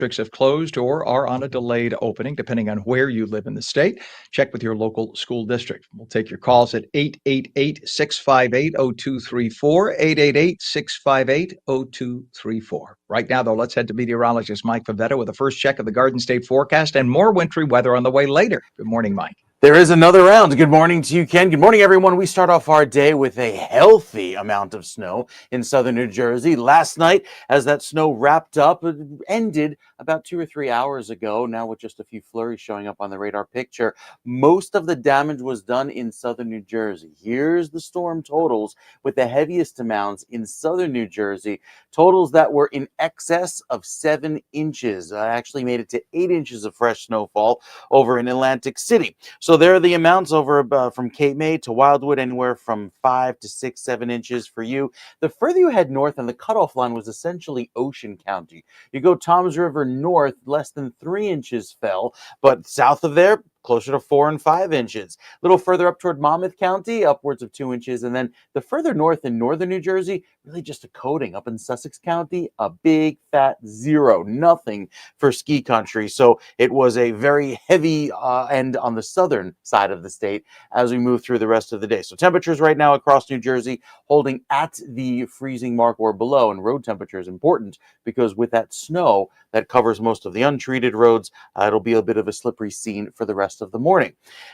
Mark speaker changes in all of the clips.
Speaker 1: districts have closed or are on a delayed opening, depending on where you live in the state. Check with your local school district. We'll take your calls at 888-658-0234, 888-658-0234. Right now, though, let's head to meteorologist Mike Favetta with a first check of the Garden State forecast and more wintry weather on the way later. Good morning, Mike.
Speaker 2: There is another round. Good morning to you, Ken. Good morning, everyone. We start off our day with a healthy amount of snow in southern New Jersey. Last night, as that snow wrapped up, it ended about 2 or 3 hours ago. Now with just a few flurries showing up on the radar picture, most of the damage was done in southern New Jersey. Here's the storm totals with the heaviest amounts in southern New Jersey. Totals that were in excess of 7 inches. Actually made it to 8 inches of fresh snowfall over in Atlantic City. So there are the amounts over from Cape May to Wildwood, anywhere from 5 to 6, 7 inches for you. The further you head north, and the cutoff line was essentially Ocean County. You go Toms River north, less than 3 inches fell, but south of there, closer to 4 and 5 inches. A little further up toward Monmouth County, upwards of 2 inches. And then the further north in northern New Jersey, really just a coating. Up in Sussex County, a big fat 0, nothing for ski country. So it was a very heavy end on the southern side of the state as we move through the rest of the day. So temperatures right now across New Jersey holding at the freezing mark or below. And road temperature is important because with that snow that covers most of the untreated roads, it'll be a bit of a slippery scene for the rest of the morning.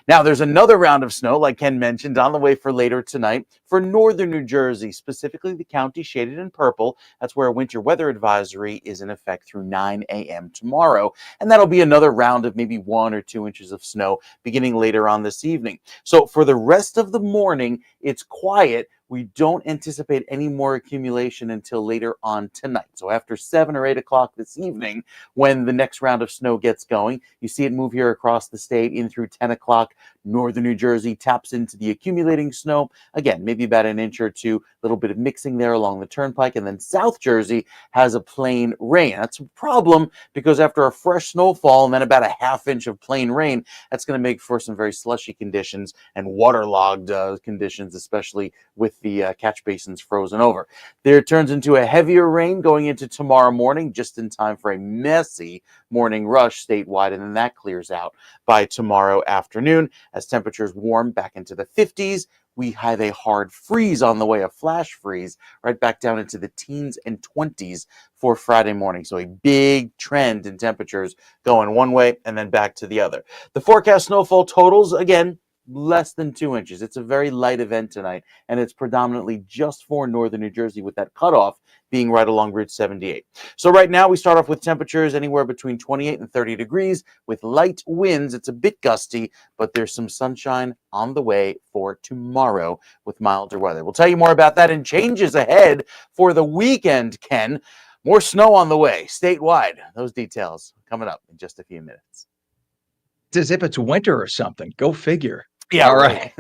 Speaker 2: Now, there's another round of snow, like Ken mentioned, on the way for later tonight for northern New Jersey, specifically the county shaded in purple. That's where a winter weather advisory is in effect through 9 a.m. tomorrow. And that'll be another round of maybe 1 or 2 inches of snow beginning later on this evening. So for the rest of the morning, it's quiet. We don't anticipate any more accumulation until later on tonight. So after 7 or 8 o'clock this evening, when the next round of snow gets going, you see it move here across the state in through 10 o'clock. Northern New Jersey taps into the accumulating snow. Again, maybe about an inch or two, a little bit of mixing there along the turnpike. And then South Jersey has a plain rain. That's a problem because after a fresh snowfall and then about a half inch of plain rain, that's going to make for some very slushy conditions and waterlogged conditions, especially with the catch basins frozen over. There it turns into a heavier rain going into tomorrow morning, just in time for a messy morning rush statewide, and then that clears out by tomorrow afternoon as temperatures warm back into the 50s. We have a hard freeze on the way, a flash freeze, right back down into the teens and 20s for Friday morning. So a big trend in temperatures going one way and then back to the other. The forecast snowfall totals, again, less than 2 inches. It's a very light event tonight, and it's predominantly just for northern New Jersey, with that cutoff being right along Route 78. So right now we start off with temperatures anywhere between 28 and 30 degrees with light winds. It's a bit gusty, but there's some sunshine on the way for tomorrow with milder weather. We'll tell you more about that and changes ahead for the weekend, Ken. More snow on the way statewide. Those details coming up in just a few minutes.
Speaker 1: It's as if it's winter or something. Go figure.
Speaker 2: Yeah,
Speaker 1: all right.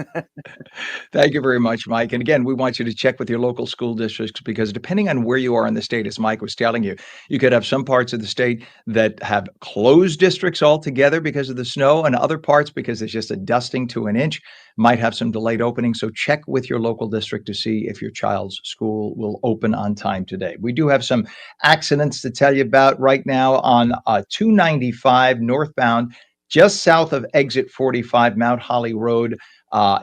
Speaker 1: Thank you very much, Mike. And again, we want you to check with your local school districts because depending on where you are in the state, as Mike was telling you, you could have some parts of the state that have closed districts altogether because of the snow, and other parts, because there's just a dusting to an inch, might have some delayed openings. So check with your local district to see if your child's school will open on time today. We do have some accidents to tell you about right now on 295 northbound, just south of exit 45, Mount Holly Road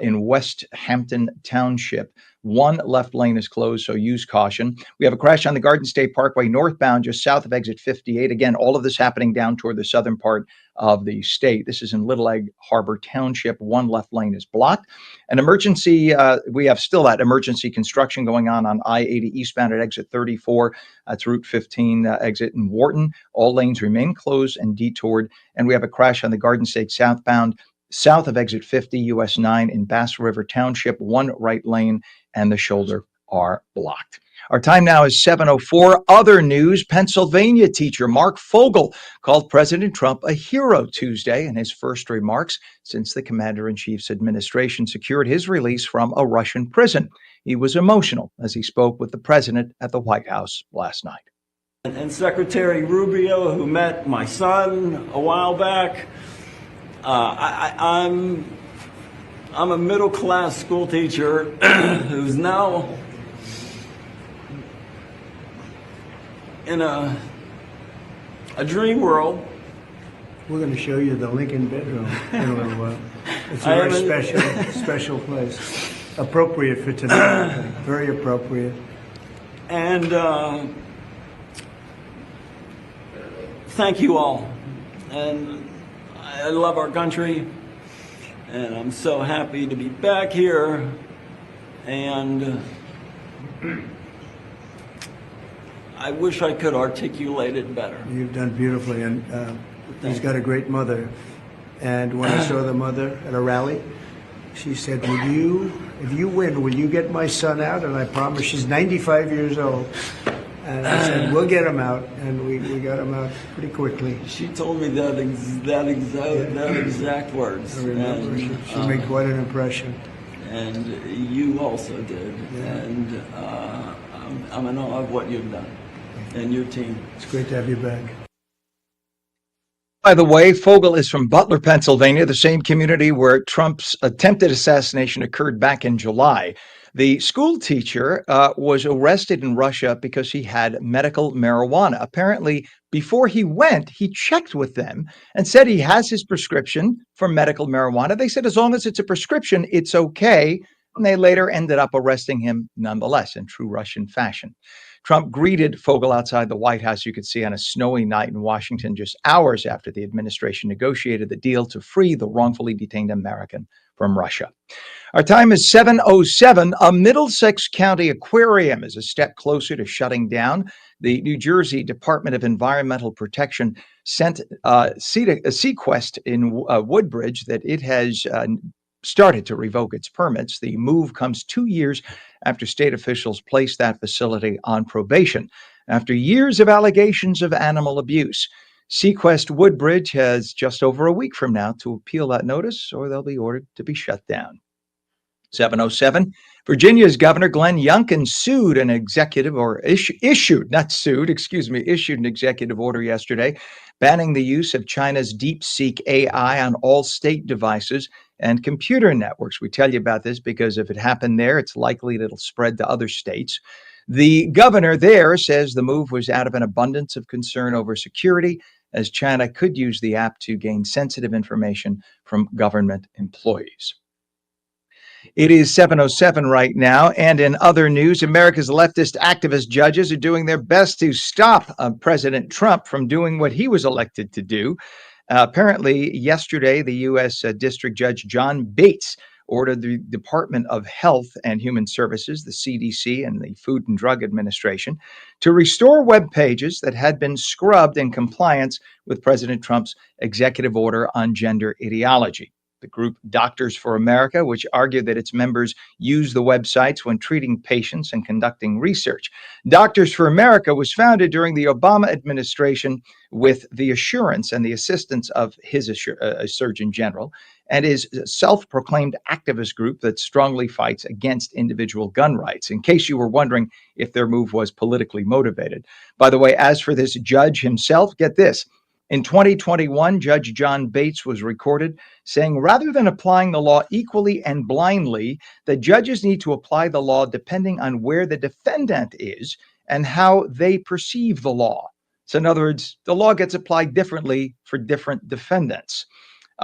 Speaker 1: in West Hampton Township. One left lane is closed, so use caution. We have a crash on the Garden State Parkway northbound, just south of exit 58. Again, all of this happening down toward the southern part of the state. This is in Little Egg Harbor Township. One left lane is blocked. An emergency, we have still that emergency construction going on I-80 eastbound at exit 34. That's Route 15 exit in Wharton. All lanes remain closed and detoured. And we have a crash on the Garden State southbound, south of exit 50, US 9 in Bass River Township. One right lane and the shoulder are blocked. Our time now is 7:04. Other news, Pennsylvania teacher Mark Fogel called President Trump a hero Tuesday in his first remarks since the commander-in-chief's administration secured his release from a Russian prison. He was emotional as he spoke with the president at the White House last night.
Speaker 3: And Secretary Rubio, who met my son a while back, I'm a middle-class school teacher who's now in a a dream world.
Speaker 4: We're going to show you the Lincoln bedroom in a little while. It's a
Speaker 3: I
Speaker 4: very
Speaker 3: haven't-
Speaker 4: special place. Appropriate for tonight, I think. Very appropriate.
Speaker 3: And thank you all. And I love our country. And I'm so happy to be back here. And I wish I could articulate it better.
Speaker 4: You've done beautifully, and he's got a great mother. And when I saw the mother at a rally, she said, if you win, will you get my son out? And I promised. She's 95 years old. And I said, we'll get him out. And we got him out pretty quickly.
Speaker 3: She told me that exact words.
Speaker 4: I remember.
Speaker 3: And,
Speaker 4: She made quite an impression.
Speaker 3: And you also did.
Speaker 4: Yeah.
Speaker 3: And I'm in awe of what you've done and your team.
Speaker 4: It's great to have you back.
Speaker 1: By the way, Fogel is from Butler, Pennsylvania, the same community where Trump's attempted assassination occurred back in July. The school teacher was arrested in Russia because he had medical marijuana. Apparently, before he went, he checked with them and said he has his prescription for medical marijuana. They said as long as it's a prescription, it's okay. And they later ended up arresting him nonetheless in true Russian fashion. Trump greeted Fogel outside the White House, you could see, on a snowy night in Washington just hours after the administration negotiated the deal to free the wrongfully detained American from Russia. Our time is 7:07. A Middlesex County aquarium is a step closer to shutting down. The New Jersey Department of Environmental Protection sent a Sequest in Woodbridge that it has started to revoke its permits. The move comes 2 years after state officials placed that facility on probation after years of allegations of animal abuse. Sequest Woodbridge has just over a week from now to appeal that notice, or they'll be ordered to be shut down. 7:07. Virginia's Governor Glenn Youngkin issued an executive order yesterday banning the use of China's DeepSeek AI on all state devices and computer networks. We tell you about this because if it happened there, it's likely that it'll spread to other states. The governor there says the move was out of an abundance of concern over security, as China could use the app to gain sensitive information from government employees. It is 7:07 right now, and in other news, America's leftist activist judges are doing their best to stop President Trump from doing what he was elected to do. Apparently, yesterday, the U.S. District Judge John Bates ordered the Department of Health and Human Services, the CDC, and the Food and Drug Administration to restore web pages that had been scrubbed in compliance with President Trump's executive order on gender ideology. The group Doctors for America, which argued that its members use the websites when treating patients and conducting research. Doctors for America was founded during the Obama administration with the assurance and the assistance of his Surgeon General, and is a self-proclaimed activist group that strongly fights against individual gun rights, in case you were wondering if their move was politically motivated. By the way, as for this judge himself, get this. In 2021, Judge John Bates was recorded saying, rather than applying the law equally and blindly, the judges need to apply the law depending on where the defendant is and how they perceive the law. So in other words, the law gets applied differently for different defendants.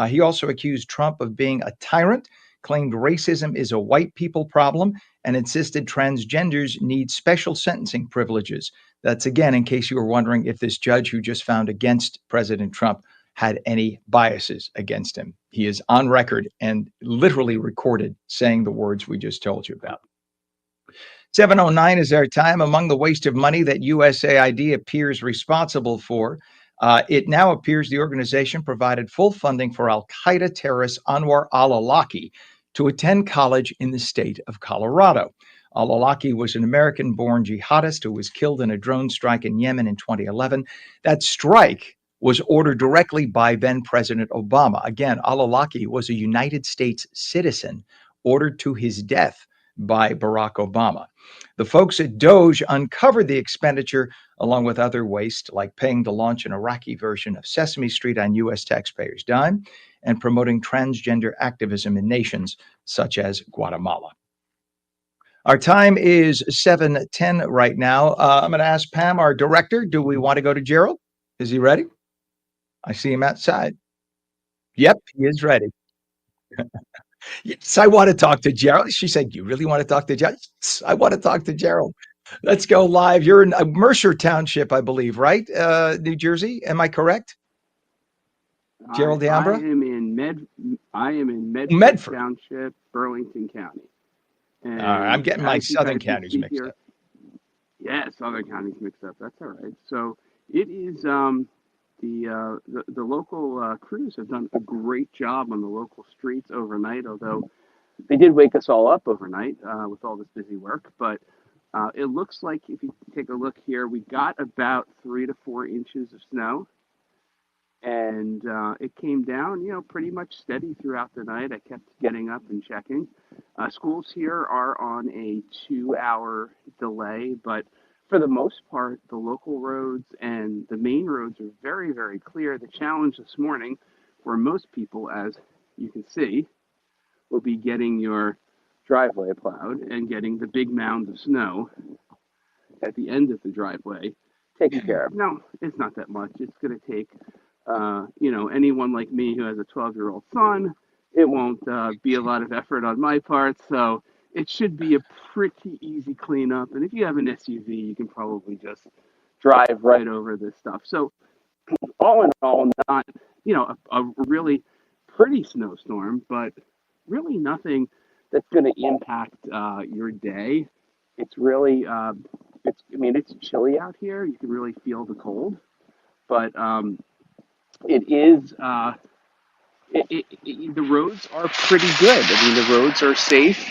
Speaker 1: He also accused Trump of being a tyrant, claimed racism is a white people problem, and insisted transgenders need special sentencing privileges. That's, again, in case you were wondering if this judge who just found against President Trump had any biases against him. He is on record and literally recorded saying the words we just told you about. 7:09 is our time. Among the waste of money that USAID appears responsible for, it now appears the organization provided full funding for al-Qaeda terrorist Anwar al-Awlaki to attend college in the state of Colorado. Al-Awlaki was an American-born jihadist who was killed in a drone strike in Yemen in 2011. That strike was ordered directly by then President Obama. Again, al-Awlaki was a United States citizen ordered to his death by Barack Obama. The folks at DOJ uncovered the expenditure along with other waste, like paying to launch an Iraqi version of Sesame Street on U.S. taxpayers' dime and promoting transgender activism in nations such as Guatemala. Our time is 7:10 right now. I'm going to ask Pam, our director, do we want to go to Gerald? Is he ready? I see him outside. Yep, he is ready. Yes, I want to talk to Gerald. She said, "You really want to talk to Gerald?" Yes, I want to talk to Gerald. Let's go live. You're in Mercer Township, I believe, right? New Jersey. Am I correct?
Speaker 5: I
Speaker 1: Gerald
Speaker 5: I
Speaker 1: D'Ambra?
Speaker 5: am in Med I am in Medford
Speaker 1: Medford.
Speaker 5: Township, Burlington County.
Speaker 1: All right, I'm
Speaker 5: And
Speaker 1: getting my
Speaker 5: as you
Speaker 1: southern
Speaker 5: guys can
Speaker 1: counties
Speaker 5: see
Speaker 1: mixed
Speaker 5: here,
Speaker 1: up.
Speaker 5: yeah, Southern County's mixed up. That's all right. So it is the local crews have done a great job on the local streets overnight, although they did wake us all up overnight with all this busy work. But it looks like if you take a look here, we got about 3 to 4 inches of snow, and it came down, pretty much steady throughout the night. I kept getting up and checking. Schools here are on a 2 hour delay, but for the most part, the local roads and the main roads are very, very clear. The challenge this morning for most people, as you can see, will be getting your driveway plowed and getting the big mound of snow at the end of the driveway taken care of. Now, it's not that much. It's going to take, anyone like me who has a 12-year-old son. It won't be a lot of effort on my part, so it should be a pretty easy cleanup. And if you have an SUV, you can probably just drive right over this stuff. So all in all, not a really pretty snowstorm, but really nothing that's going to impact your day. It's really it's chilly out here. You can really feel the cold, but it is the roads are pretty good. I mean, the roads are safe.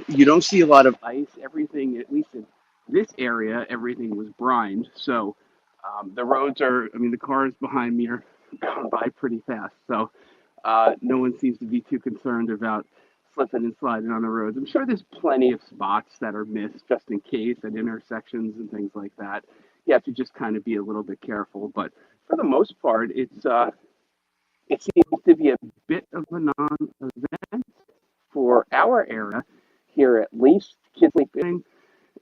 Speaker 5: You don't see a lot of ice. Everything, at least in this area, everything was brined. So the roads are, I mean, the cars behind me are going by pretty fast. So no one seems to be too concerned about slipping and sliding on the roads. I'm sure there's plenty of spots that are missed just in case at intersections and things like that. You have to just kind of be a little bit careful. But for the most part, it seems to be a bit of a non-event for our area here, at least. Kids sleeping,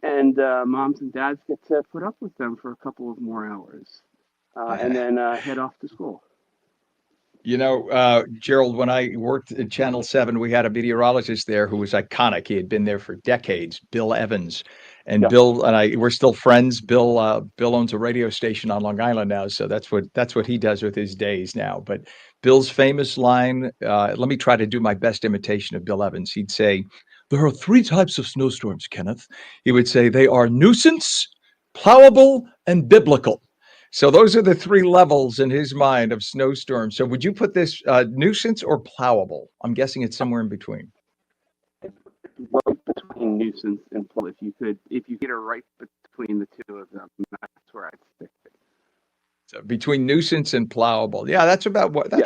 Speaker 5: and moms and dads get to put up with them for a couple of more hours, and
Speaker 1: Yeah.
Speaker 5: then head off to school.
Speaker 1: Gerald, when I worked at Channel 7, we had a meteorologist there who was iconic. He had been there for decades, Bill Evans. And
Speaker 5: Yeah.
Speaker 1: Bill and I, we're still friends. Bill owns a radio station on Long Island now, so that's what he does with his days now. But Bill's famous line, let me try to do my best imitation of Bill Evans. He'd say, "There are three types of snowstorms, Kenneth." He would say they are nuisance, plowable, and biblical. So those are the three levels in his mind of snowstorms. So would you put this nuisance or plowable? I'm guessing it's somewhere in between.
Speaker 5: Right between nuisance and flow. If you get it right between the two of them, that's where I'd stick it.
Speaker 1: So between nuisance and plowable. Yeah,
Speaker 5: Yeah.
Speaker 1: that's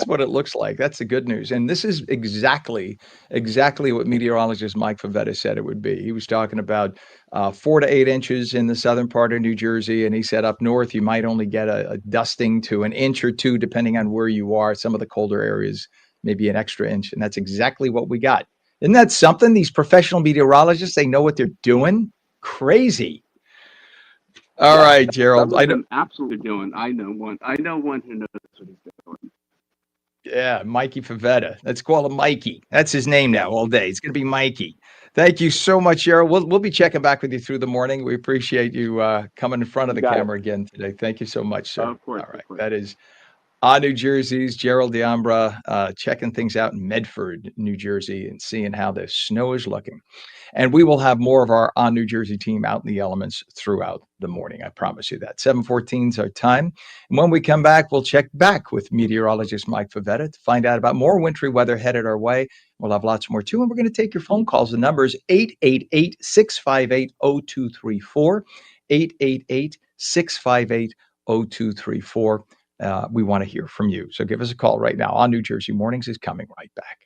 Speaker 1: what it looks like. That's the good news. And this is exactly what meteorologist Mike Favetta said it would be. He was talking about 4 to 8 inches in the southern part of New Jersey, and he said up north you might only get a dusting to an inch or two, depending on where you are. Some of the colder areas, maybe an extra inch, and that's exactly what we got. Isn't that something? These professional meteorologists, they know what they're doing. Crazy. All
Speaker 5: Yeah.
Speaker 1: right, Gerald.
Speaker 5: Some
Speaker 1: I
Speaker 5: of
Speaker 1: know.
Speaker 5: them absolutely doing. I know one. I know one who knows what he's doing.
Speaker 1: Yeah, Mikey Favetta. Let's call him Mikey. That's his name
Speaker 5: Yeah.
Speaker 1: now all day. It's going to be Mikey. Thank you so much, Cheryl. We'll be checking back with you through the morning. We appreciate you coming in front of
Speaker 5: You
Speaker 1: the
Speaker 5: got it.
Speaker 1: camera again today. Thank you so much, sir.
Speaker 5: Of course.
Speaker 1: All right.
Speaker 5: Of course.
Speaker 1: That is New Jersey's Gerald D'Ambra checking things out in Medford, New Jersey, and seeing how the snow is looking. And we will have more of our On New Jersey team out in the elements throughout the morning. I promise you that. 7:14 is our time. And when we come back, we'll check back with meteorologist Mike Favetta to find out about more wintry weather headed our way. We'll have lots more too. And we're going to take your phone calls. The number is 888-658-0234. 888-658-0234. We want to hear from you. So give us a call right now. On New Jersey Mornings is coming right back.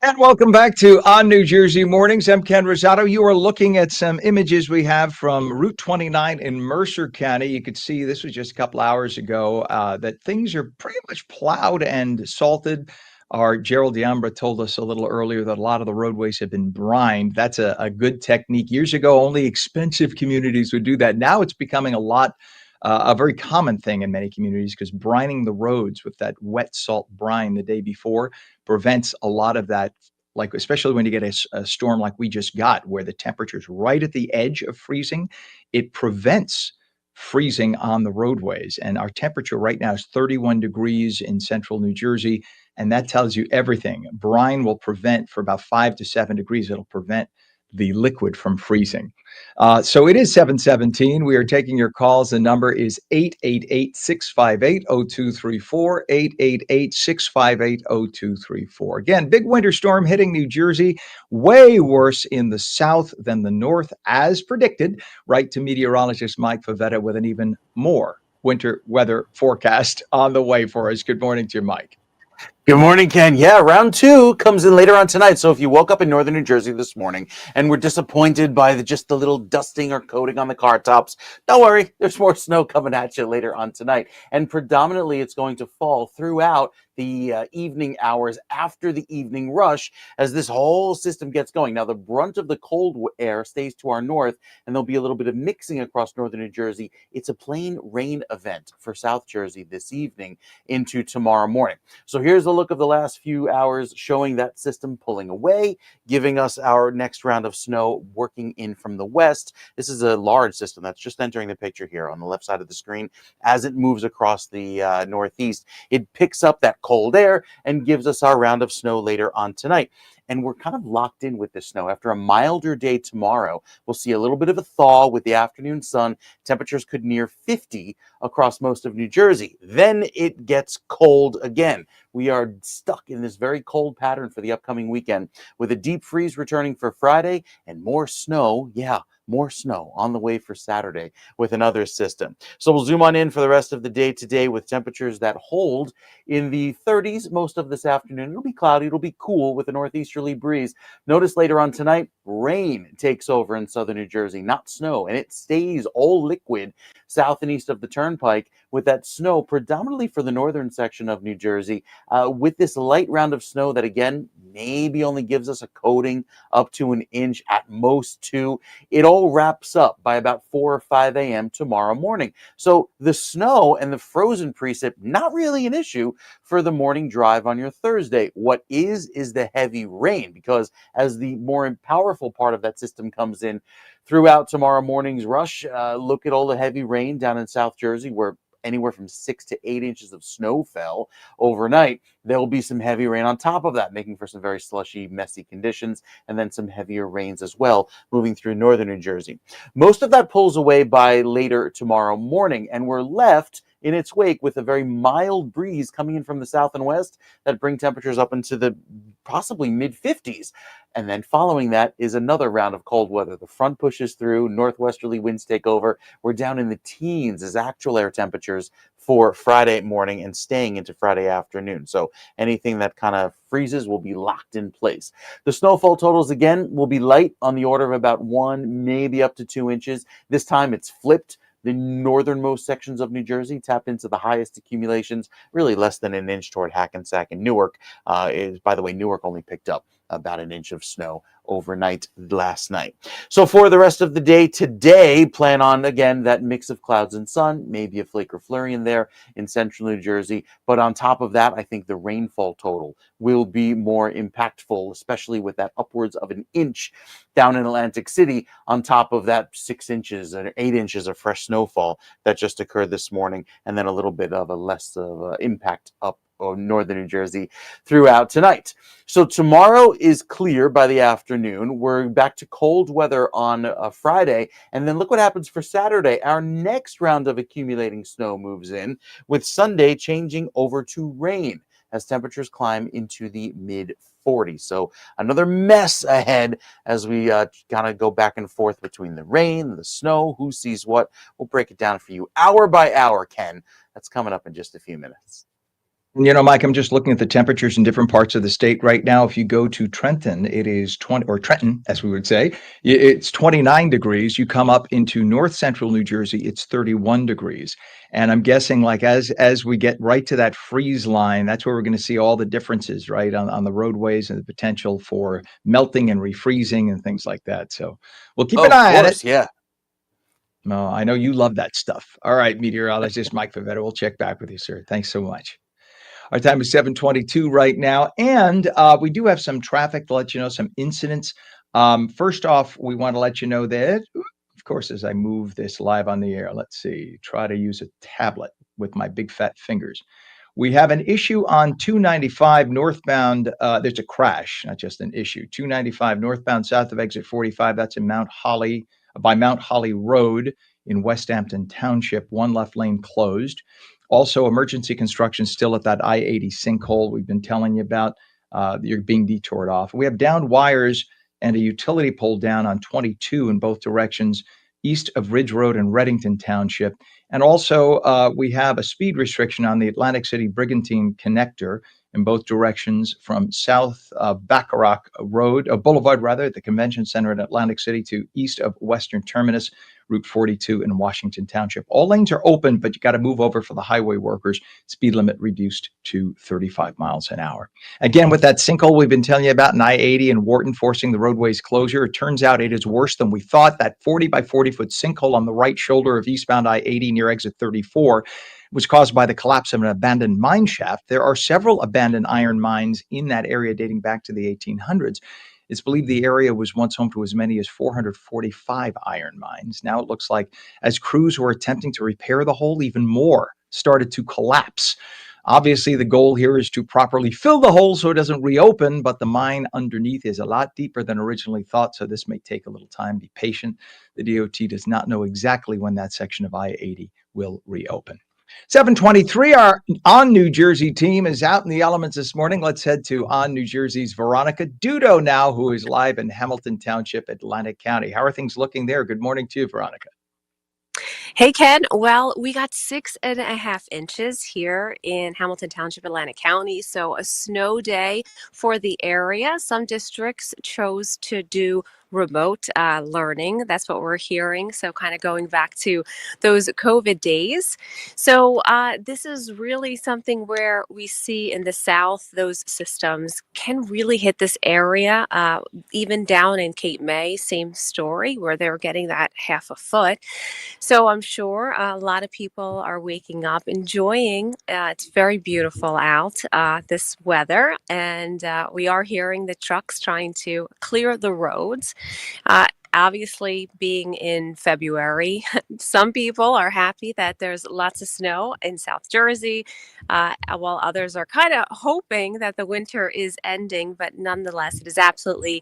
Speaker 1: And welcome back to ONNJ Mornings. I'm Ken Rosato. You are looking at some images we have from Route 29 in Mercer County. You could see this was just a couple hours ago that things are pretty much plowed and salted. Our Gerald Diambra told us a little earlier that a lot of the roadways have been brined. That's a good technique. Years ago, only expensive communities would do that. Now it's becoming a very common thing in many communities because brining the roads with that wet salt brine the day before prevents a lot of that, like especially when you get a storm like we just got, where the temperature's right at the edge of freezing, it prevents freezing on the roadways. And our temperature right now is 31 degrees in central New Jersey, and that tells you everything. Brine will prevent, for about 5 to 7 degrees, it'll prevent the liquid from freezing. So it is 7:17. We are taking your calls. The number is 888-658-0234, 888-658-0234. Again, big winter storm hitting New Jersey, way worse in the south than the north, as predicted. Right to meteorologist Mike Favetta with an even more winter weather forecast on the way for us. Good morning to you, Mike.
Speaker 2: Good morning, Ken. Yeah, round two comes in later on tonight. So if you woke up in northern New Jersey this morning and were disappointed by just the little dusting or coating on the car tops, don't worry. There's more snow coming at you later on tonight. And predominantly, it's going to fall throughout the evening hours after the evening rush as this whole system gets going. Now, the brunt of the cold air stays to our north, and there'll be a little bit of mixing across northern New Jersey. It's a plain rain event for South Jersey this evening into tomorrow morning. So here's a look of the last few hours showing that system pulling away, giving us our next round of snow working in from the west. This is a large system that's just entering the picture here on the left side of the screen. As it moves across the northeast, it picks up that cold air and gives us our round of snow later on tonight. And we're kind of locked in with the snow. After a milder day tomorrow, we'll see a little bit of a thaw with the afternoon sun. Temperatures could near 50 across most of New Jersey. Then it gets cold again. We are stuck in this very cold pattern for the upcoming weekend with a deep freeze returning for Friday and more snow. Yeah, more snow on the way for Saturday with another system. So we'll zoom on in for the rest of the day today with temperatures that hold in the 30s most of this afternoon. It'll be cloudy, it'll be cool with a northeasterly breeze. Notice later on tonight, rain takes over in southern New Jersey, not snow, and it stays all liquid south and east of the turnpike with that snow predominantly for the northern section of New Jersey, with this light round of snow that again maybe only gives us a coating up to an inch, at most two. It all wraps up by about 4 or 5 a.m. tomorrow morning. So the snow and the frozen precip, not really an issue for the morning drive on your Thursday. What is the heavy rain, because as the more powerful part of that system comes in throughout tomorrow morning's rush, look at all the heavy rain down in South Jersey where anywhere from 6 to 8 inches of snow fell overnight. There will be some heavy rain on top of that, making for some very slushy, messy conditions, and then some heavier rains as well, moving through northern New Jersey. Most of that pulls away by later tomorrow morning, and we're left in its wake with a very mild breeze coming in from the south and west that bring temperatures up into the possibly mid-50s. And then following that is another round of cold weather. The front pushes through, northwesterly winds take over. We're down in the teens as actual air temperatures for Friday morning and staying into Friday afternoon. So anything that kind of freezes will be locked in place. The snowfall totals, again, will be light on the order of about 1, maybe up to 2 inches. This time it's flipped. The northernmost sections of New Jersey tap into the highest accumulations, really less than an inch toward Hackensack and Newark. By the way, Newark only picked up about an inch of snow overnight last night. So for the rest of the day today, plan on, again, that mix of clouds and sun, maybe a flake or flurry in there in central New Jersey. But on top of that, I think the rainfall total will be more impactful, especially with that upwards of an inch down in Atlantic City on top of that 6 inches or 8 inches of fresh snowfall that just occurred this morning, and then a little bit of a less of impact up or northern New Jersey throughout tonight. So tomorrow is clear by the afternoon. We're back to cold weather on Friday. And then look what happens for Saturday. Our next round of accumulating snow moves in, with Sunday changing over to rain as temperatures climb into the mid-40s. So another mess ahead as we kind of go back and forth between the rain, the snow, who sees what. We'll break it down for you hour by hour, Ken. That's coming up in just a few minutes.
Speaker 1: Mike, I'm just looking at the temperatures in different parts of the state right now. If you go to Trenton, it is 20, or Trenton, as we would say, it's 29 degrees. You come up into north central New Jersey, it's 31 degrees. And I'm guessing, like, as we get right to that freeze line, that's where we're going to see all the differences, right, on the roadways and the potential for melting and refreezing and things like that. So we'll keep an
Speaker 2: Of
Speaker 1: eye on it.
Speaker 2: course, yeah.
Speaker 1: No, I know you love that stuff. All right, meteorologist Mike Favetta, we'll check back with you, sir. Thanks so much. Our time is 7:22 right now, and we do have some traffic to let you know, some incidents. First off, we want to let you know that, of course, as I move this live on the air, let's see, try to use a tablet with my big fat fingers. We have an issue on 295 northbound. There's a crash, not just an issue. 295 northbound south of exit 45. That's in Mount Holly, by Mount Holly Road in West Hampton Township. One left lane closed. Also, emergency construction still at that I-80 sinkhole we've been telling you about. You're being detoured off. We have downed wires and a utility pole down on 22 in both directions, east of Ridge Road and Reddington Township. And also, we have a speed restriction on the Atlantic City Brigantine connector in both directions from south of Bacharach Road, Boulevard, rather, at the Convention Center in Atlantic City to east of Western Terminus, Route 42 in Washington Township. All lanes are open, but you got to move over for the highway workers. Speed limit reduced to 35 miles an hour. Again, with that sinkhole we've been telling you about in I-80 and Wharton forcing the roadway's closure, it turns out it is worse than we thought. That 40 by 40-foot sinkhole on the right shoulder of eastbound I-80 near exit 34 was caused by the collapse of an abandoned mine shaft. There are several abandoned iron mines in that area dating back to the 1800s. It's believed the area was once home to as many as 445 iron mines. Now it looks like as crews were attempting to repair the hole, even more started to collapse. Obviously, the goal here is to properly fill the hole so it doesn't reopen, but the mine underneath is a lot deeper than originally thought, so this may take a little time. Be patient. The DOT does not know exactly when that section of I-80 will reopen. 7:23, our On New Jersey team is out in the elements this morning. Let's head to On New Jersey's Veronica Dudo now, who is live in Hamilton Township, Atlantic County. How are things looking there? Good morning to you, Veronica.
Speaker 6: Hey, Ken. Well, we got 6.5 inches here in Hamilton Township, Atlantic County. So a snow day for the area. Some districts chose to do remote learning. That's what we're hearing. So kind of going back to those COVID days. So this is really something where we see in the South, those systems can really hit this area. Even down in Cape May, same story where they're getting that half a foot. So I'm sure a lot of people are waking up, enjoying. It's very beautiful out this weather, and we are hearing the trucks trying to clear the roads. Obviously, being in February, some people are happy that there's lots of snow in South Jersey, while others are kind of hoping that the winter is ending. But nonetheless, it is absolutely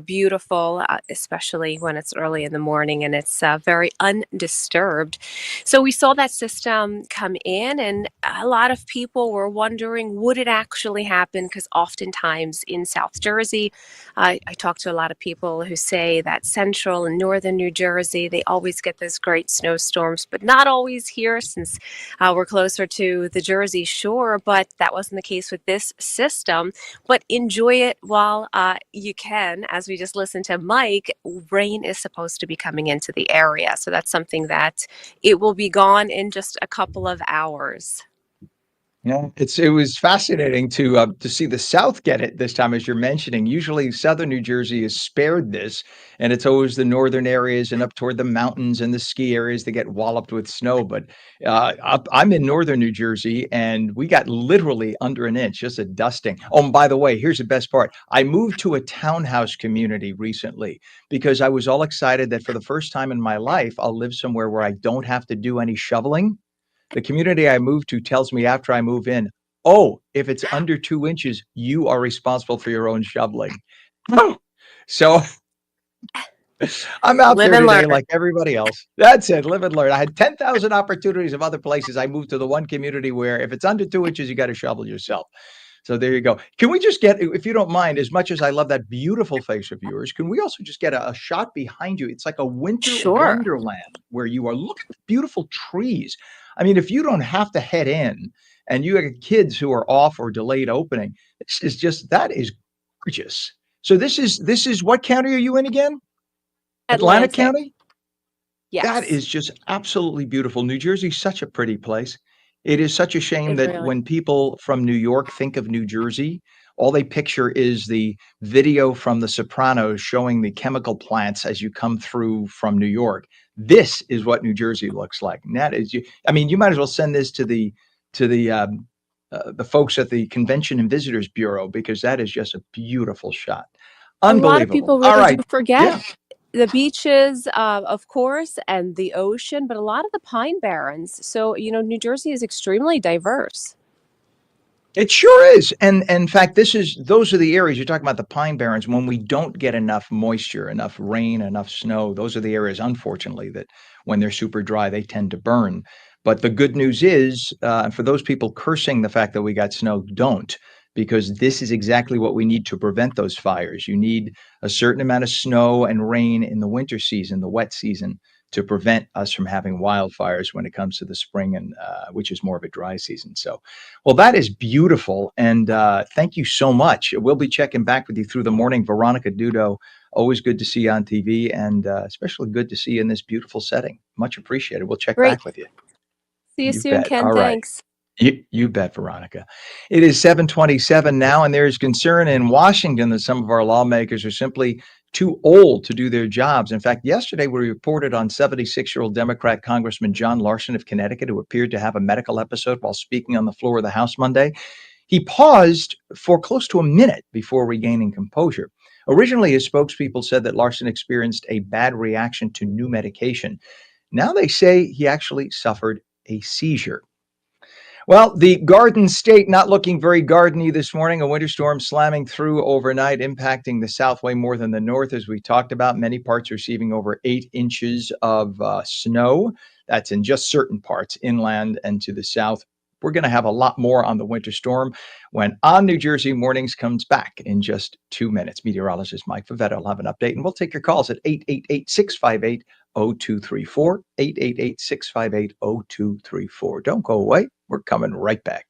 Speaker 6: beautiful, especially when it's early in the morning and it's very undisturbed. So we saw that system come in, and a lot of people were wondering, would it actually happen? Because oftentimes in South Jersey, I talk to a lot of people who say that central and northern New Jersey, they always get those great snowstorms, but not always here since we're closer to the Jersey Shore. But that wasn't the case with this system. But enjoy it while you can. As we just listened to Mike, rain is supposed to be coming into the area. So that's something that it will be gone in just a couple of hours.
Speaker 1: Yeah, it was fascinating to see the South get it this time, as you're mentioning. Usually, Southern New Jersey is spared this, and it's always the northern areas and up toward the mountains and the ski areas that get walloped with snow. But I'm in northern New Jersey, and we got literally under an inch, just a dusting. Oh, and by the way, here's the best part: I moved to a townhouse community recently because I was all excited that for the first time in my life, I'll live somewhere where I don't have to do any shoveling. The community I moved to tells me after I move in, oh, if it's under 2 inches, you are responsible for your own shoveling. So I'm out
Speaker 6: Live
Speaker 1: there
Speaker 6: and learn.
Speaker 1: today like everybody else. That's it. Live and learn. I had 10,000 opportunities of other places. I moved to the one community where if it's under 2 inches, you got to shovel yourself. So there you go. Can we just get, if you don't mind, as much as I love that beautiful face of yours, can we also just get a shot behind you? It's like a winter
Speaker 6: Sure.
Speaker 1: wonderland where you are. Look at the beautiful trees. I mean, if you don't have to head in and you have kids who are off or delayed opening, that is gorgeous. So this is what county are you in again? Atlantic
Speaker 6: Atlantic.
Speaker 1: County? That
Speaker 6: Yes,
Speaker 1: is just absolutely beautiful. New Jersey's such a pretty place. It is such a shame
Speaker 6: it
Speaker 1: that
Speaker 6: really.
Speaker 1: when people from New York think of New Jersey, all they picture is the video from The Sopranos showing the chemical plants as you come through from New York. This is what New Jersey looks like. And that is, I mean, you might as well send this to the folks at the Convention and Visitors Bureau because that is just a beautiful shot.
Speaker 6: A lot of
Speaker 1: Unbelievable.
Speaker 6: people
Speaker 1: All
Speaker 6: really do
Speaker 1: right.
Speaker 6: forget
Speaker 1: Yeah.
Speaker 6: the beaches, of course, and the ocean, but a lot of the pine barrens. So, New Jersey is extremely diverse.
Speaker 1: It sure is. And in fact, those are the areas you're talking about, the pine barrens. When we don't get enough moisture, enough rain, enough snow, those are the areas, unfortunately, that when they're super dry, they tend to burn. But the good news is, for those people cursing the fact that we got snow, don't, because this is exactly what we need to prevent those fires. You need a certain amount of snow and rain in the winter season, the wet season, to prevent us from having wildfires when it comes to the spring and which is more of a dry season. So, well, that is beautiful, and thank you so much. We'll be checking back with you through the morning, Veronica Dudo. Always good to see you on TV, and especially good to see you in this beautiful setting. Much appreciated. We'll check
Speaker 6: Great.
Speaker 1: back with you.
Speaker 6: See you
Speaker 1: You
Speaker 6: soon,
Speaker 1: bet.
Speaker 6: Ken.
Speaker 1: All right.
Speaker 6: Thanks.
Speaker 1: You bet, Veronica. It is 7:27 now, and there is concern in Washington that some of our lawmakers are simply too old to do their jobs. In fact, yesterday we reported on 76-year-old Democrat Congressman John Larson of Connecticut, who appeared to have a medical episode while speaking on the floor of the House Monday. He paused for close to a minute before regaining composure. Originally, his spokespeople said that Larson experienced a bad reaction to new medication. Now they say he actually suffered a seizure. Well, the Garden State not looking very gardeny this morning. A winter storm slamming through overnight, impacting the south way more than the north, as we talked about. Many parts receiving over 8 inches of snow. That's in just certain parts, inland and to the south. We're going to have a lot more on the winter storm when ONNJ Mornings comes back in just 2 minutes. Meteorologist Mike Favetta will have an update, and we'll take your calls at 888-658-0234, 888-658-0234. Don't go away. We're coming right back.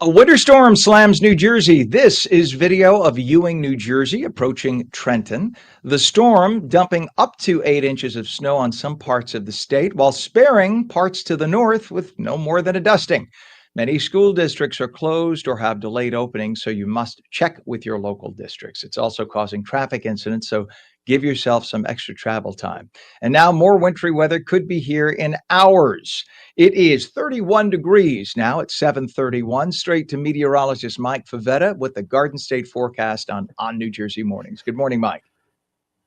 Speaker 1: A winter storm slams New Jersey. This is video of Ewing, New Jersey, approaching Trenton. The storm dumping up to 8 inches of snow on some parts of the state, while sparing parts to the north with no more than a dusting. Many school districts are closed or have delayed openings, so you must check with your local districts. It's also causing traffic incidents, so Give yourself some extra travel time. And now more wintry weather could be here in hours. It is 31 degrees now at 7:31. Straight to meteorologist Mike Favetta with the Garden State forecast on New Jersey Mornings. Good morning, Mike.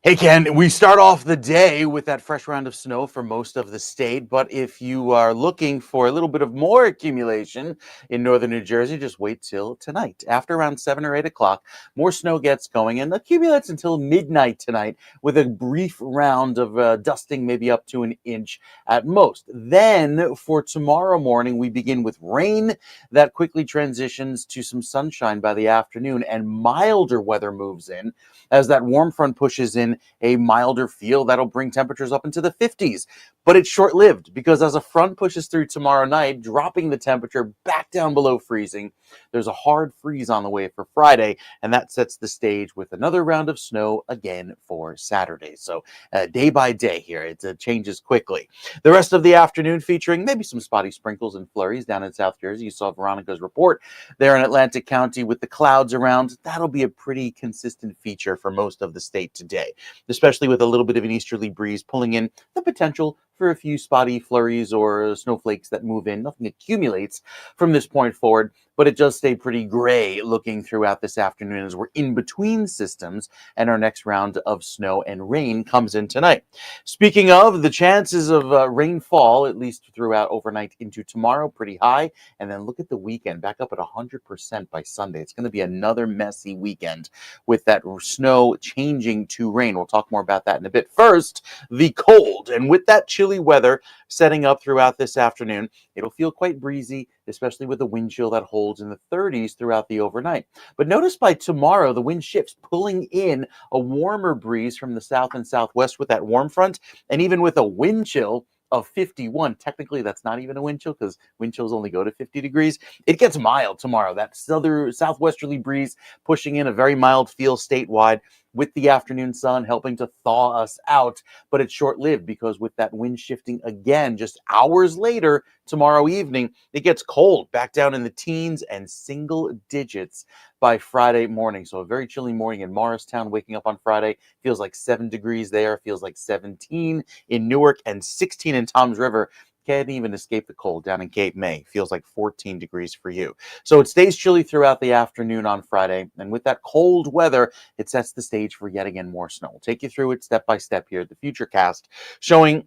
Speaker 2: Hey, Ken, we start off the day with that fresh round of snow for most of the state. But if you are looking for a little bit of more accumulation in northern New Jersey, just wait till tonight. After around 7 or 8 o'clock, more snow gets going and accumulates until midnight tonight with a brief round of dusting, maybe up to an inch at most. Then for tomorrow morning, we begin with rain that quickly transitions to some sunshine by the afternoon, and milder weather moves in as that warm front pushes in a milder feel that'll bring temperatures up into the 50s. But it's short-lived because as a front pushes through tomorrow night, dropping the temperature back down below freezing, there's a hard freeze on the way for Friday, and that sets the stage with another round of snow again for Saturday. So day by day here, it changes quickly. The rest of the afternoon featuring maybe some spotty sprinkles and flurries down in South Jersey. You saw Veronica's report there in Atlantic County with the clouds around. That'll be a pretty consistent feature for most of the state today, especially with a little bit of an easterly breeze pulling in the potential for a few spotty flurries or snowflakes that move in. Nothing accumulates from this point forward, but it does stay pretty gray looking throughout this afternoon as we're in between systems and our next round of snow and rain comes in tonight. Speaking of, the chances of rainfall, at least throughout overnight into tomorrow, pretty high. And then look at the weekend, back up at 100% by Sunday. It's going to be another messy weekend with that snow changing to rain. We'll talk more about that in a bit. First, the cold. And with that chilly weather setting up throughout this afternoon, it'll feel quite breezy, especially with the wind chill that holds in the 30s throughout the overnight. But notice by tomorrow, the wind shifts, pulling in a warmer breeze from the south and southwest with that warm front, and even with a wind chill of 51. Technically, that's not even a wind chill because wind chills only go to 50 degrees. It gets mild tomorrow. That southwesterly breeze pushing in a very mild feel statewide with the afternoon sun helping to thaw us out. But it's short-lived because with that wind shifting again, just hours later, tomorrow evening, it gets cold back down in the teens and single digits by Friday morning. So a very chilly morning in Morristown, waking up on Friday, feels like 7 degrees there, feels like 17 in Newark and 16 in Toms River. Can't even escape the cold down in Cape May. Feels like 14 degrees for you. So it stays chilly throughout the afternoon on Friday. And with that cold weather, it sets the stage for yet again more snow. We'll take you through it step by step here. The future cast showing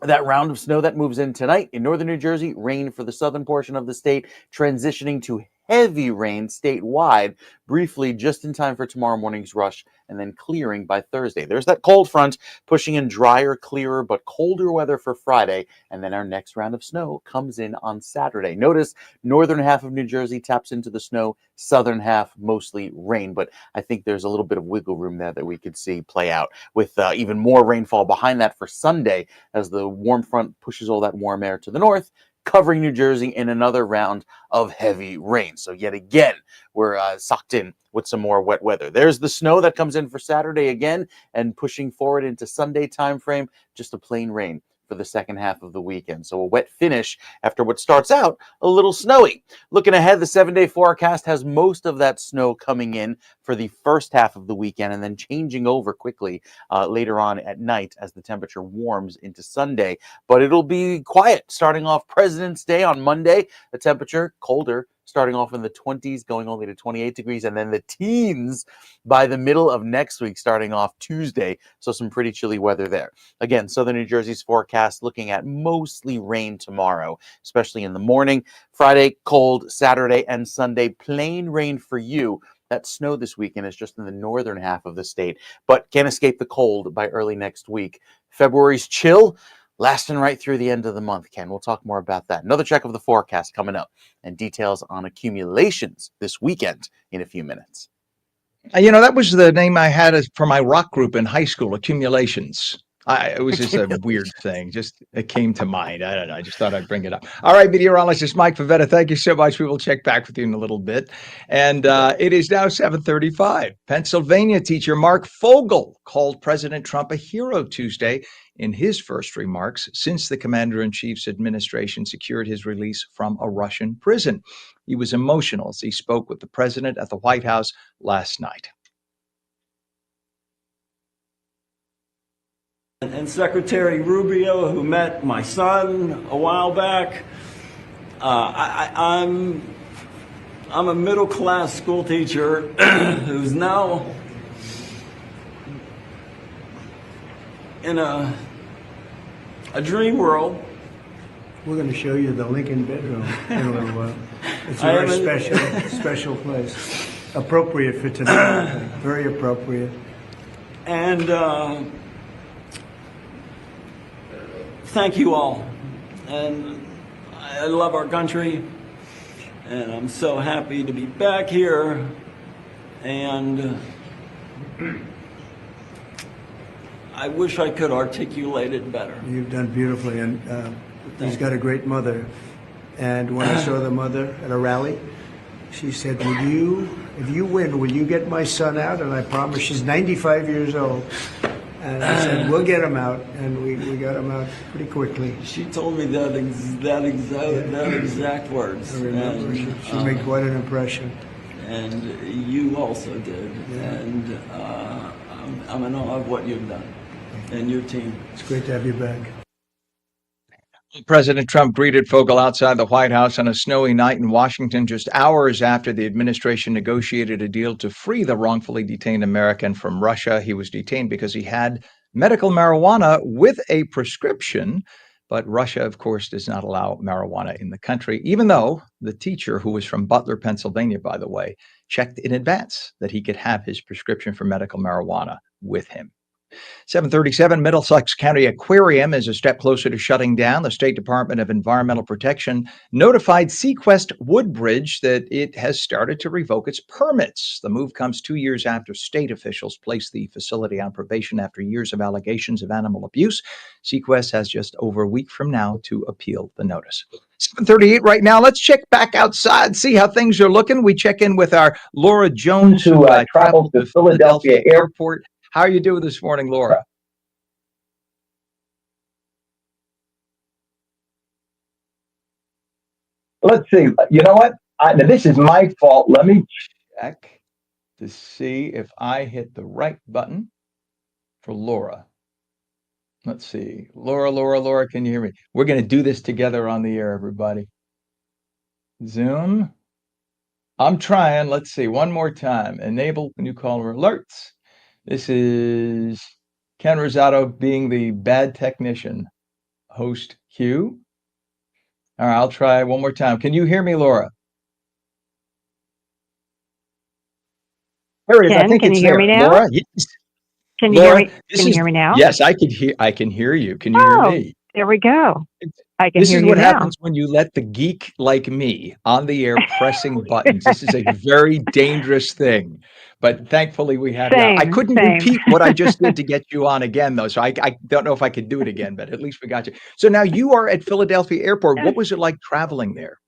Speaker 2: that round of snow that moves in tonight in northern New Jersey, rain for the southern portion of the state, transitioning to heavy rain statewide, briefly just in time for tomorrow morning's rush, and then clearing by Thursday. There's that cold front pushing in drier, clearer, but colder weather for Friday, and then our next round of snow comes in on Saturday. Notice northern half of New Jersey taps into the snow, southern half mostly rain, but I think there's a little bit of wiggle room there that we could see play out with even more rainfall behind that for Sunday as the warm front pushes all that warm air to the north, covering New Jersey in another round of heavy rain. So yet again, we're sucked in with some more wet weather. There's the snow that comes in for Saturday again and pushing forward into Sunday timeframe, just a plain rain for the second half of the weekend. So a wet finish after what starts out a little snowy. Looking ahead, the 7-day forecast has most of that snow coming in for the first half of the weekend and then changing over quickly later on at night as the temperature warms into Sunday. But it'll be quiet starting off President's Day on Monday. The temperature colder, starting off in the 20s, going only to 28 degrees, and then the teens by the middle of next week, starting off Tuesday. So some pretty chilly weather there. Again, southern New Jersey's forecast looking at mostly rain tomorrow, especially in the morning. Friday, cold. Saturday and Sunday, plain rain for you. That snow this weekend is just in the northern half of the state, but can't escape the cold by early next week. February's chill lasting right through the end of the month, Ken. We'll talk more about that. Another check of the forecast coming up and details on accumulations this weekend in a few minutes.
Speaker 1: That was the name I had for my rock group in high school, Accumulations. It was just a weird thing. Just it came to mind. I don't know. I just thought I'd bring it up. All right, meteorologist Mike Favetta, thank you so much. We will check back with you in a little bit. And it is now 7:35. Pennsylvania teacher Mark Fogel called President Trump a hero Tuesday in his first remarks since the commander-in-chief's administration secured his release from a Russian prison. He was emotional as he spoke with the president at the White House last night.
Speaker 3: and Secretary Rubio, who met my son a while back. I'm a middle-class school teacher who's now in a dream world.
Speaker 4: We're going to show you the Lincoln bedroom in a little while. It's a very special place. Appropriate for tonight. Very appropriate.
Speaker 3: And thank you all. And I love our country. And I'm so happy to be back here. And I wish I could articulate it better.
Speaker 4: You've done beautifully, and he's got a great mother. And when I saw the mother at a rally, she said, if you win, will you get my son out? And I promised. She's 95 years old. And I said, we'll get him out. And we got him out pretty quickly.
Speaker 3: She told me that exact words.
Speaker 4: I remember. She made quite an impression.
Speaker 3: And you also did.
Speaker 4: Yeah.
Speaker 3: And I'm in awe of what you've done and your team.
Speaker 4: It's great to have you back.
Speaker 1: President Trump greeted Fogel outside the White House on a snowy night in Washington just hours after the administration negotiated a deal to free the wrongfully detained American from Russia. He was detained because he had medical marijuana with a prescription, but Russia, of course, does not allow marijuana in the country, even though the teacher, who was from Butler, Pennsylvania, by the way, checked in advance that he could have his prescription for medical marijuana with him. 737 Middlesex County Aquarium is a step closer to shutting down. The State Department of Environmental Protection notified Sequest Woodbridge that it has started to revoke its permits. The move comes 2 years after state officials placed the facility on probation after years of allegations of animal abuse. Sequest has just over a week from now to appeal the notice. 7:38 right now. Let's check back outside, see how things are looking. We check in with our Laura Jones, who traveled to Philadelphia Airport. How are you doing this morning, Laura? Let's see. You know what? Now this is my fault. Let me check to see if I hit the right button for Laura. Let's see. Laura, can you hear me? We're going to do this together on the air, everybody. Zoom. I'm trying. Let's see. One more time. Enable new caller alerts. This is Ken Rosato being the bad technician. Host Q. All right, I'll try one more time. Can you hear me, Laura? There it is. I think
Speaker 7: can
Speaker 1: it's
Speaker 7: you hear
Speaker 1: there.
Speaker 7: me now?
Speaker 1: Laura, yes.
Speaker 7: Can you
Speaker 1: Laura,
Speaker 7: hear me? Can you hear me now?
Speaker 1: Yes, I can hear you. Can you hear me?
Speaker 7: There we go. I can
Speaker 1: This
Speaker 7: hear
Speaker 1: is
Speaker 7: you
Speaker 1: what
Speaker 7: now.
Speaker 1: happens when you let the geek like me on the air pressing buttons. This is a very dangerous thing. But thankfully we have you on. I couldn't repeat what I just did to get you on again, though. So I don't know if I could do it again, but at least we got you. So now you are at Philadelphia Airport. What was it like traveling there?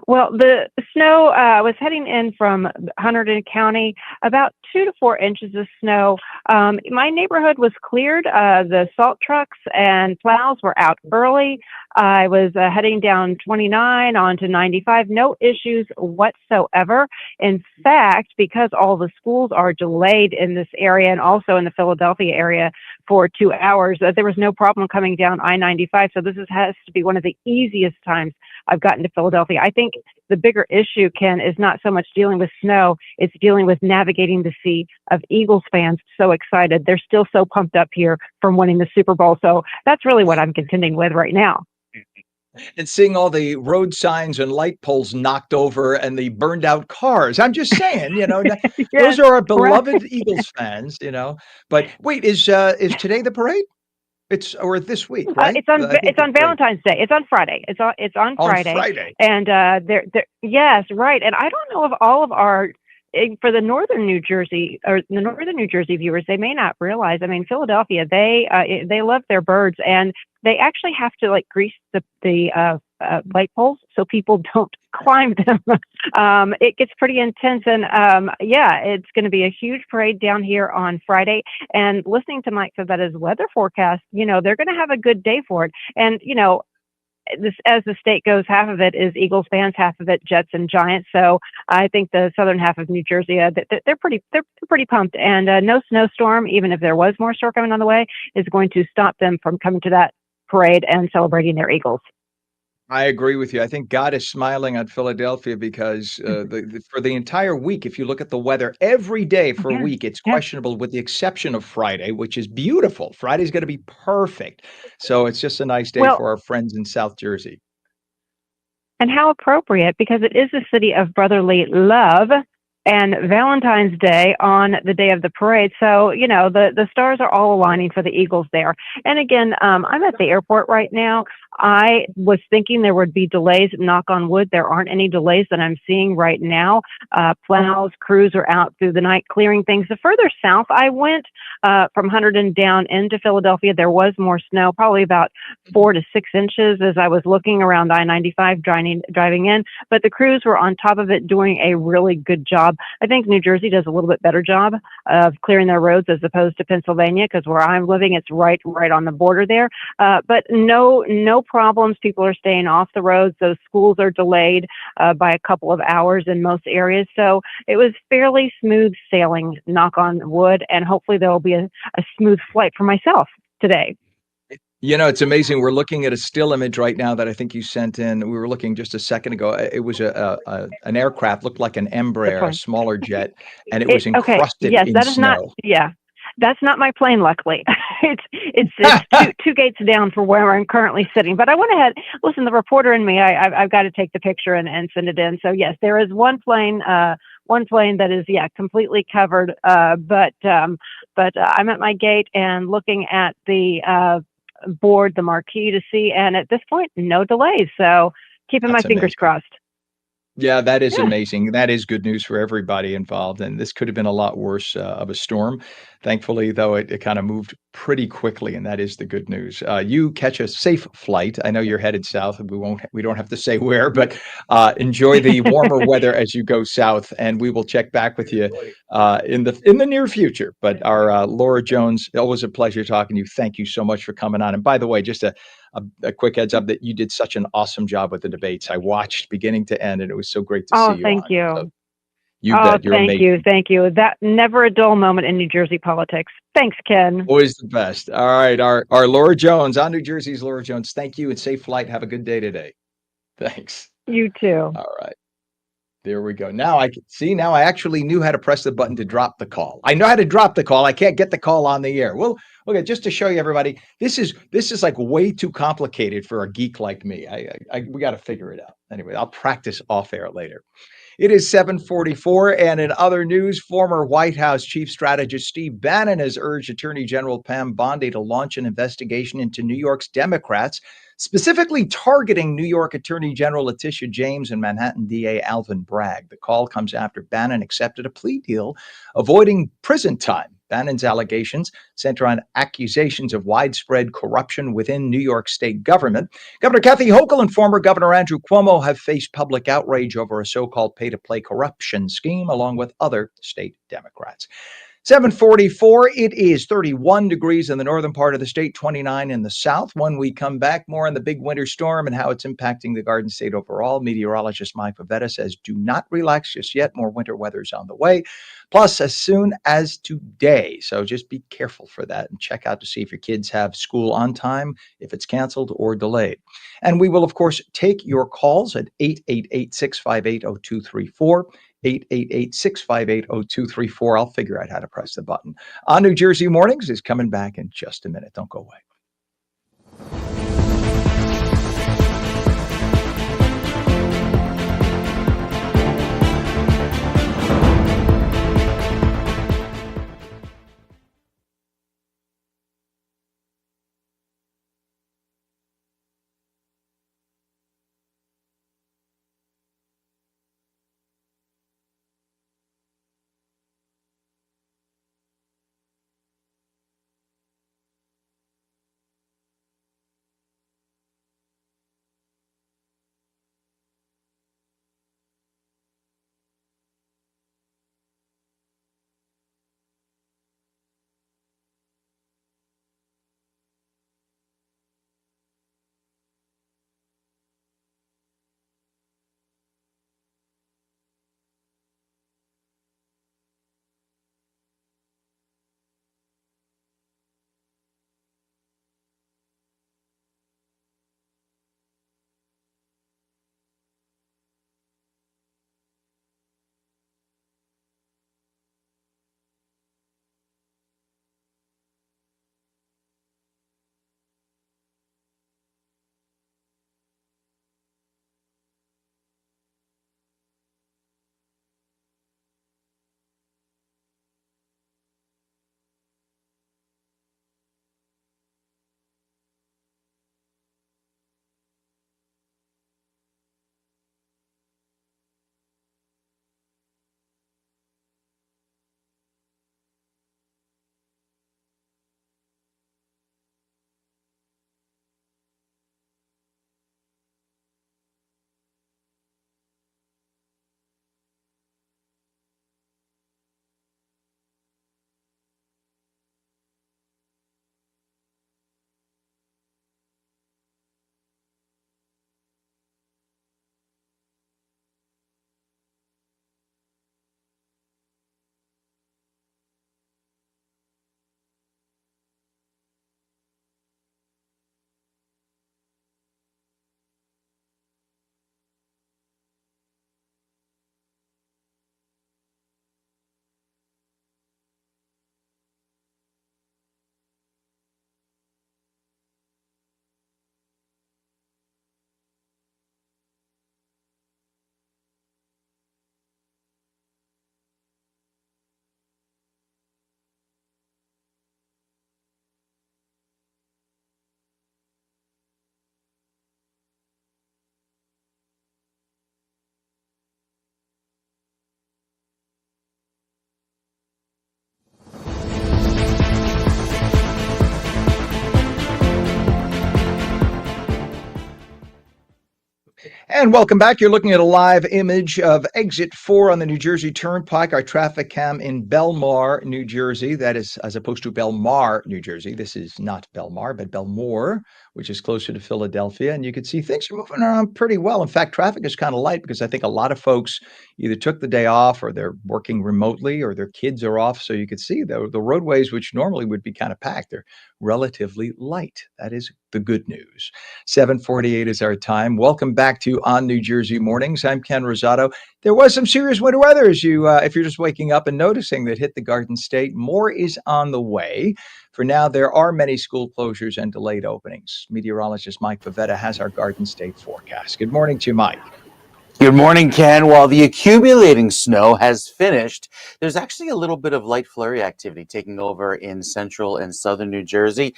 Speaker 7: Well, the snow was heading in from Hunterdon County, about 2 to 4 inches of snow. My neighborhood was cleared. The salt trucks and plows were out early. I was heading down 29 onto 95, no issues whatsoever. In fact, because all the schools are delayed in this area and also in the Philadelphia area for 2 hours, there was no problem coming down I-95. So this has to be one of the easiest times I've gotten to Philadelphia. I think the bigger issue, Ken, is not so much dealing with snow, it's dealing with navigating the sea of Eagles fans so excited. They're still so pumped up here from winning the Super Bowl. So that's really what I'm contending with right now.
Speaker 1: And seeing all the road signs and light poles knocked over and the burned out cars. I'm just saying,
Speaker 7: Yes,
Speaker 1: those are our beloved
Speaker 7: right.
Speaker 1: Eagles fans, But wait, is today the parade? Or this week, right?
Speaker 7: It's on Valentine's Day. It's on Friday. It's on Friday.
Speaker 1: Friday.
Speaker 7: And yes, right. And I don't know if all of our for the northern New Jersey viewers, they may not realize. I mean, Philadelphia, they love their birds, and they actually have to grease the light poles so people don't climb them. It gets pretty intense, and it's going to be a huge parade down here on Friday. And listening to Mike Favetta's weather forecast, they're going to have a good day for it. And this, as the state goes, half of it is Eagles fans, half of it Jets and Giants. So I think the southern half of New Jersey, they're pretty pumped. And no snowstorm, even if there was more storm coming on the way, is going to stop them from coming to that parade and celebrating their Eagles.
Speaker 1: I agree with you. I think God is smiling on Philadelphia because for the entire week, if you look at the weather every day for a
Speaker 7: Yeah,
Speaker 1: week, it's
Speaker 7: yeah.
Speaker 1: questionable with the exception of Friday, which is beautiful. Friday's going to be perfect. So it's just a nice day
Speaker 7: Well,
Speaker 1: for our friends in South Jersey.
Speaker 7: and how appropriate, because it is the city of brotherly love and Valentine's Day on the day of the parade. So, the stars are all aligning for the Eagles there. And again, I'm at the airport right now. I was thinking there would be delays. Knock on wood, there aren't any delays that I'm seeing right now. Plows, crews are out through the night clearing things. The further south I went, from Hunterdon down into Philadelphia, there was more snow, probably about 4 to 6 inches as I was looking around I-95 driving in. But the crews were on top of it doing a really good job. I think New Jersey does a little bit better job of clearing their roads as opposed to Pennsylvania, because where I'm living, it's right on the border there. But no problems. People are staying off the roads. Those schools are delayed by a couple of hours in most areas. So it was fairly smooth sailing, knock on wood, and hopefully there will be a smooth flight for myself today.
Speaker 1: It's amazing. We're looking at a still image right now that I think you sent in. We were looking just a second ago. It was an aircraft, looked like an
Speaker 7: Which
Speaker 1: Embraer, a
Speaker 7: one?
Speaker 1: smaller jet, and it was
Speaker 7: Okay.
Speaker 1: encrusted
Speaker 7: Yes,
Speaker 1: in
Speaker 7: that is not.
Speaker 1: snow.
Speaker 7: Yeah, that's not my plane. Luckily, it's two gates down for where I'm currently sitting. But I went ahead. Listen, the reporter in me, I've got to take the picture and send it in. So yes, there is one plane. One plane that is completely covered. But I'm at my gate and looking at the board, the marquee to see. And at this point, no delays. So keeping my
Speaker 1: That's
Speaker 7: fingers
Speaker 1: amazing.
Speaker 7: crossed.
Speaker 1: Yeah, that is
Speaker 7: Yeah.
Speaker 1: amazing. That is good news for everybody involved, and this could have been a lot worse of a storm. Thankfully, though, it kind of moved pretty quickly, and that is the good news. You catch a safe flight. I know you're headed south, and we don't have to say where, but enjoy the warmer weather as you go south, and we will check back with you in the near future. But our Laura Jones, always a pleasure talking to you. Thank you so much for coming on. And by the way, just a quick heads up that you did such an awesome job with the debates. I watched beginning to end, and it was so great to see
Speaker 7: Oh,
Speaker 1: you
Speaker 7: thank
Speaker 1: on. So
Speaker 7: you.
Speaker 1: you
Speaker 7: Oh,
Speaker 1: bet. You're
Speaker 7: thank you.
Speaker 1: amazing.
Speaker 7: Thank you. That never a dull moment in New Jersey politics. Thanks, Ken.
Speaker 1: Always the best. All right. Our Laura Jones on New Jersey's Laura Jones. Thank you and safe flight. Have a good day today. Thanks.
Speaker 7: You too.
Speaker 1: All right. There we go. Now I can see. Now I actually knew how to press the button to drop the call. I know how to drop the call. I can't get the call on the air. Well, okay, just to show you everybody, this is like way too complicated for a geek like me. We got to figure it out. Anyway, I'll practice off air later. It is 7:44, and in other news, former White House Chief Strategist Steve Bannon has urged Attorney General Pam Bondi to launch an investigation into New York's Democrats, specifically targeting New York Attorney General Letitia James and Manhattan DA Alvin Bragg. The call comes after Bannon accepted a plea deal, avoiding prison time. Bannon's allegations center on accusations of widespread corruption within New York state government. Governor Kathy Hochul and former Governor Andrew Cuomo have faced public outrage over a so-called pay-to-play corruption scheme, along with other state Democrats. 7:44. It is 31 degrees in the northern part of the state, 29 in the south. When we come back, more on the big winter storm and how it's impacting the Garden State overall. Meteorologist Mike Pavetta says, do not relax just yet. More winter weather's on the way. Plus, as soon as today. So just be careful for that and check out to see if your kids have school on time, if it's canceled or delayed. And we will, of course, take your calls at 888-658-0234. 888-658-0234. I'll figure out how to press the button. ONNJ Mornings is coming back in just a minute. Don't go away. And welcome back. You're looking at a live image of exit 4 on the New Jersey Turnpike, our traffic cam in Belmar, New Jersey. That is as opposed to Belmar, New Jersey. This is not Belmar, but Belmore, which is closer to Philadelphia. And you can see things are moving around pretty well. In fact, traffic is kind of light because I think a lot of folks either took the day off or they're working remotely or their kids are off. So you can see the roadways, which normally would be kind of packed, they're relatively light. That is the good news. 7:48 is our time. Welcome back to On New Jersey Mornings. I'm Ken Rosato. There was some serious winter weather as if you're just waking up and noticing that hit the Garden State. More is on the way. For now, there are many school closures and delayed openings. Meteorologist Mike Pavetta has our Garden State forecast. Good morning to you, Mike.
Speaker 2: Good morning, Ken. While the accumulating snow has finished, there's actually a little bit of light flurry activity taking over in central and southern New Jersey.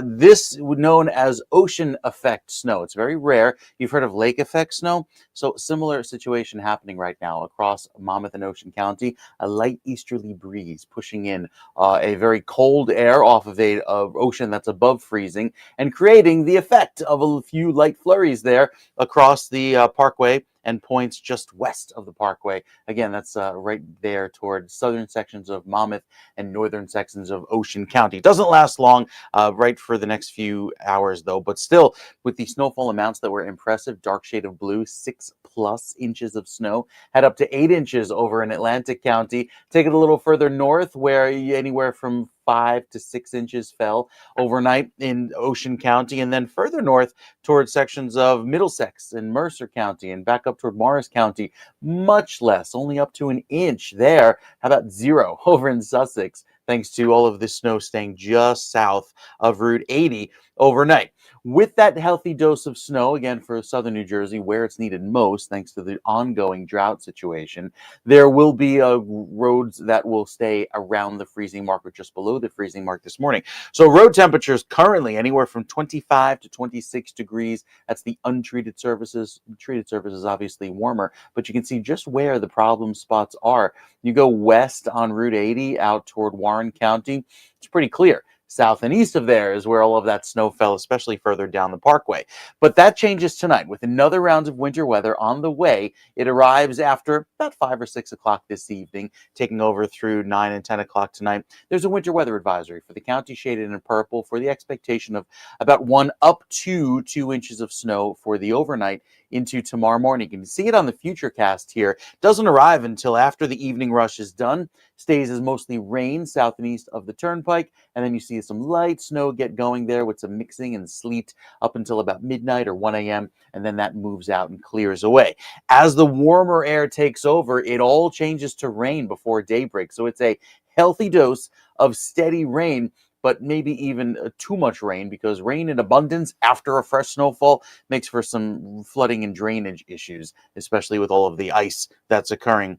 Speaker 2: This known as ocean effect snow. It's very rare. You've heard of lake effect snow? So similar situation happening right now across Monmouth and Ocean County. A light easterly breeze pushing in a very cold air off of a ocean that's above freezing and creating the effect of a few light flurries there across the parkway and points just west of the parkway. Again, that's right there towards southern sections of Monmouth and northern sections of Ocean County. It doesn't last long, right for the next few hours though, but still with the snowfall amounts that were impressive, dark shade of blue, 6+ inches of snow, had up to 8 inches over in Atlantic County. Take it a little further north where anywhere from 5 to 6 inches fell overnight in Ocean County, and then further north towards sections of Middlesex and Mercer County and back up toward Morris County, much less, only up to an inch there. How about 0 over in Sussex, thanks to all of this snow staying just south of Route 80 overnight. With that healthy dose of snow, again, for southern New Jersey, where it's needed most, thanks to the ongoing drought situation, there will be roads that will stay around the freezing mark or just below the freezing mark this morning. So road temperatures currently anywhere from 25 to 26 degrees. That's the untreated surfaces. Treated surfaces obviously warmer, but you can see just where the problem spots are. You go west on Route 80 out toward Warren County, it's pretty clear. South and east of there is where all of that snow fell, especially further down the parkway. But that changes tonight with another round of winter weather on the way. It arrives after about 5 or 6 o'clock this evening, taking over through 9 and 10 o'clock tonight. There's a winter weather advisory for the county shaded in purple for the expectation of about 1 up to 2 inches of snow for the overnight into tomorrow morning. You can see it on the Futurecast here. Doesn't arrive until after the evening rush is done. Stays as mostly rain south and east of the turnpike, and then you see some light snow get going there with some mixing and sleet up until about midnight or 1 a.m., and then that moves out and clears away. As the warmer air takes over, it all changes to rain before daybreak. So it's a healthy dose of steady rain, but maybe even too much rain, because rain in abundance after a fresh snowfall makes for some flooding and drainage issues, especially with all of the ice that's occurring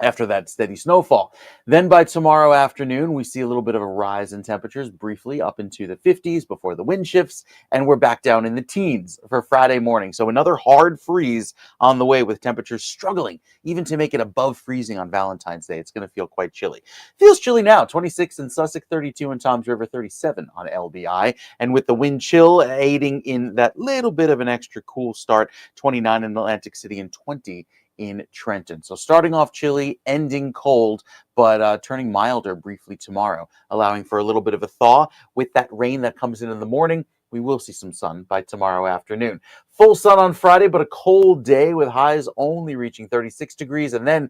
Speaker 2: after that steady snowfall. Then by tomorrow afternoon, we see a little bit of a rise in temperatures, briefly up into the 50s before the wind shifts, and we're back down in the teens for Friday morning. So another hard freeze on the way, with temperatures struggling even to make it above freezing on Valentine's Day. It's going to feel quite chilly. Feels chilly now, 26 in Sussex, 32 in Toms River, 37 on LBI. And with the wind chill aiding in that little bit of an extra cool start, 29 in Atlantic City and 20 in Trenton. So starting off chilly, ending cold, but turning milder briefly tomorrow, allowing for a little bit of a thaw. With that rain that comes in the morning, we will see some sun by tomorrow afternoon. Full sun on Friday, but a cold day with highs only reaching 36 degrees. And then,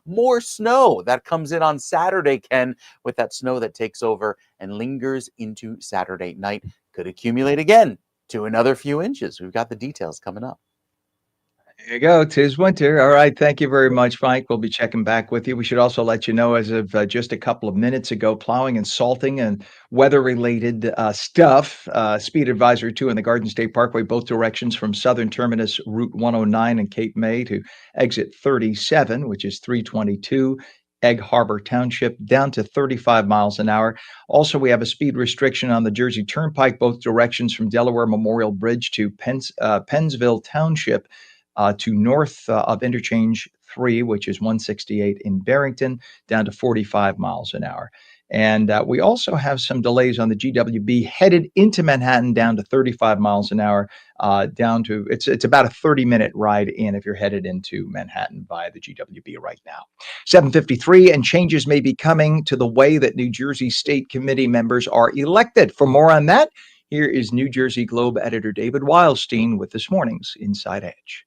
Speaker 2: more snow that comes in on Saturday, Ken, with that snow that takes over and lingers into Saturday night. Could accumulate again to another few inches. We've got the details coming up.
Speaker 1: There you go. 'Tis winter. All right. Thank you very much, Mike. We'll be checking back with you. We should also let you know, as of just a couple of minutes ago, plowing and salting and weather-related stuff. Speed advisory, too, in the Garden State Parkway, both directions from southern terminus Route 109 and Cape May to exit 37, which is 322. Egg Harbor Township, down to 35 miles an hour. Also, we have a speed restriction on the Jersey Turnpike, both directions from Delaware Memorial Bridge to Pennsville Township, to north of Interchange 3, which is 168 in Barrington, down to 45 miles an hour. And we also have some delays on the GWB headed into Manhattan down to 35 miles an hour, down to it's about a 30-minute ride in if you're headed into Manhattan via the GWB right now. 7:53, and changes may be coming to the way that New Jersey State Committee members are elected. For more on that, here is New Jersey Globe editor David Wildstein with this morning's Inside Edge.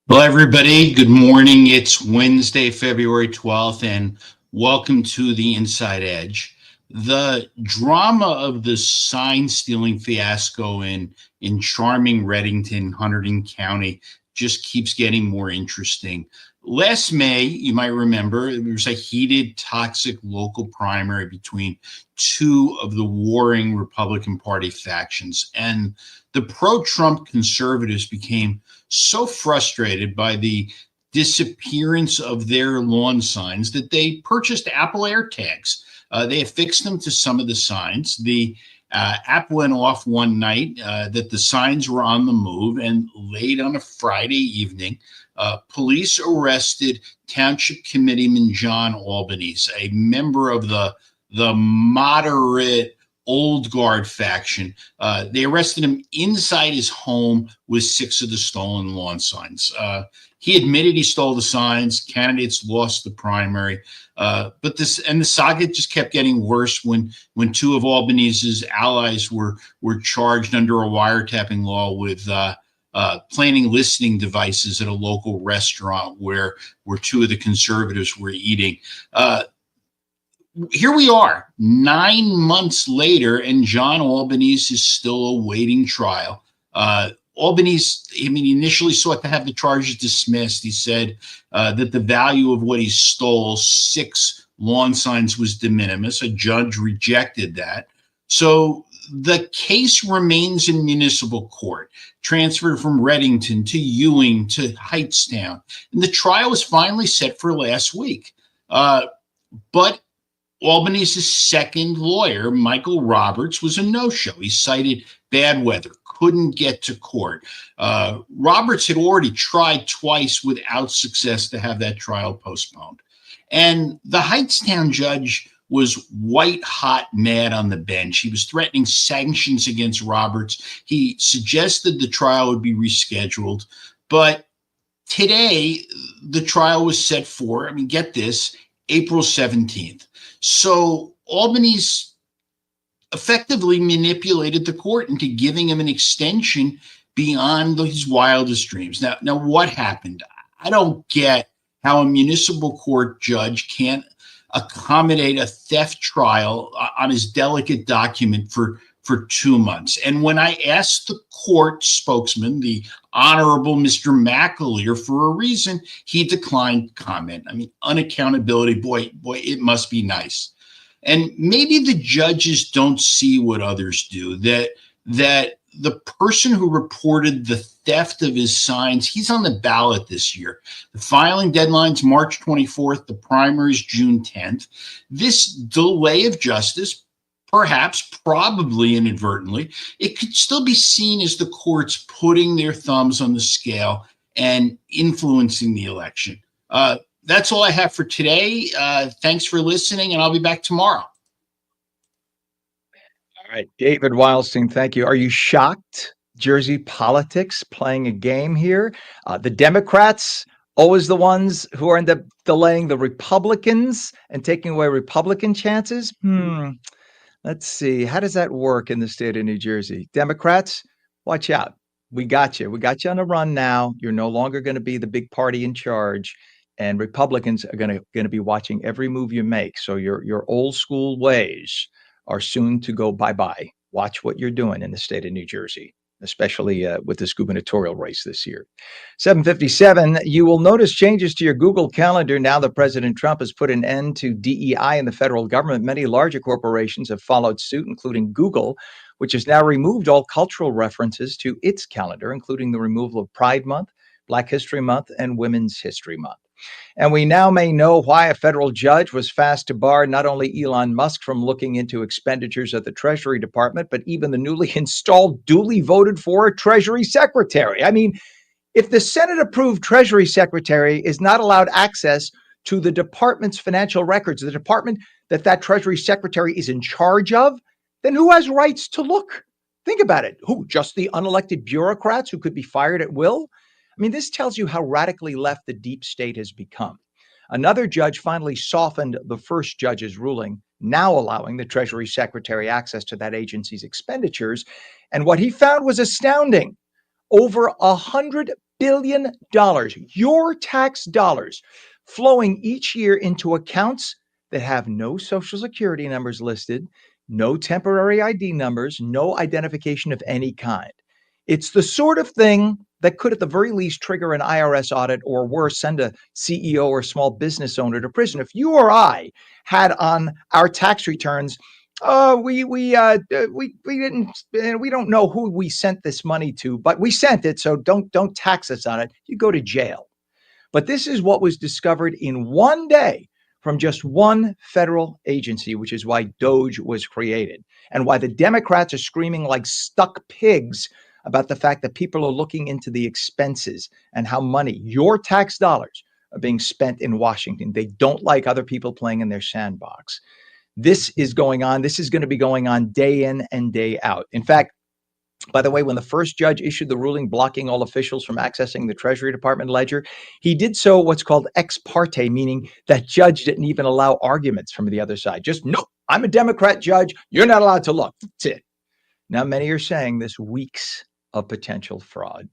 Speaker 8: Well, everybody, good morning. It's Wednesday, February 12th, and welcome to the Inside Edge. The drama of the sign stealing fiasco in charming Reddington, Hunterdon County just keeps getting more interesting. Last May, you might remember, there was a heated, toxic local primary between two of the warring Republican Party factions, and the pro-Trump conservatives became so frustrated by the disappearance of their lawn signs that they purchased Apple AirTags. They affixed them to some of the signs. The app went off one night that the signs were on the move, and late on a Friday evening, police arrested Township Committeeman John Albanese, a member of the moderate old guard faction. They arrested him inside his home with 6 of the stolen lawn signs. He admitted he stole the signs. Candidates lost the primary. But the saga just kept getting worse when 2 of Albanese's allies were charged under a wiretapping law with planting listening devices at a local restaurant where 2 of the conservatives were eating. Here we are 9 months later, and John Albanese is still awaiting trial. Albanese, he initially sought to have the charges dismissed. He said that the value of what he stole, 6 lawn signs, was de minimis. A judge rejected that. So the case remains in municipal court, transferred from Reddington to Ewing to Hightstown. And the trial was finally set for last week. But Albanese's second lawyer, Michael Roberts, was a no-show. He cited bad weather, couldn't get to court. Roberts had already tried twice without success to have that trial postponed. And the Hightstown judge was white hot mad on the bench. He was threatening sanctions against Roberts. He suggested the trial would be rescheduled. But today, the trial was set for, get this, April 17th. So Albanese effectively manipulated the court into giving him an extension beyond his wildest dreams. Now what happened? I don't get how a municipal court judge can't accommodate a theft trial on his delicate document for 2 months. And when I asked the court spokesman, the Honorable Mr. McAleer, for a reason, he declined comment. Unaccountability, boy, it must be nice. And maybe the judges don't see what others do, that the person who reported the theft of his signs, he's on the ballot this year. The filing deadline's March 24th, the primary's June 10th. This delay of justice, perhaps, probably inadvertently, it could still be seen as the courts putting their thumbs on the scale and influencing the election. That's all I have for today. Thanks for listening, and I'll be back tomorrow.
Speaker 1: All right, David Wildstein, thank you. Are you shocked? Jersey politics playing a game here. The Democrats, always the ones who are delaying the Republicans and taking away Republican chances. Let's see. How does that work in the state of New Jersey? Democrats, watch out. We got you. We got you on the run now. You're no longer going to be the big party in charge. And Republicans are going to be watching every move you make. So your old school ways are soon to go bye-bye. Watch what you're doing in the state of New Jersey, especially with this gubernatorial race this year. 7:57, you will notice changes to your Google Calendar now that President Trump has put an end to DEI in the federal government. Many larger corporations have followed suit, including Google, which has now removed all cultural references to its calendar, including the removal of Pride Month, Black History Month, and Women's History Month. And we now may know why a federal judge was fast to bar not only Elon Musk from looking into expenditures at the Treasury Department, but even the newly installed, duly voted for Treasury Secretary. If the Senate-approved Treasury Secretary is not allowed access to the department's financial records, the department that Treasury Secretary is in charge of, then who has rights to look? Think about it. Who? Just the unelected bureaucrats who could be fired at will? I mean, this tells you how radically left the deep state has become. Another judge finally softened the first judge's ruling, now allowing the Treasury Secretary access to that agency's expenditures. And what he found was astounding. Over $100 billion, your tax dollars, flowing each year into accounts that have no social security numbers listed, no temporary ID numbers, no identification of any kind. It's the sort of thing that could, at the very least, trigger an IRS audit, or worse, send a CEO or small business owner to prison. If you or I had on our tax returns, oh, we didn't, we don't know who we sent this money to, but we sent it, so don't tax us on it. You go to jail. But this is what was discovered in one day from just one federal agency, which is why DOGE was created and why the Democrats are screaming like stuck pigs about the fact that people are looking into the expenses and how money, your tax dollars, are being spent in Washington. They don't like other people playing in their sandbox. This is going on. This is going to be going on day in and day out. In fact, by the way, when the first judge issued the ruling blocking all officials from accessing the Treasury Department ledger, he did so what's called ex parte, meaning that judge didn't even allow arguments from the other side. Just, no, I'm a Democrat judge. You're not allowed to look. That's it. Now, many are saying this reeks of potential fraud.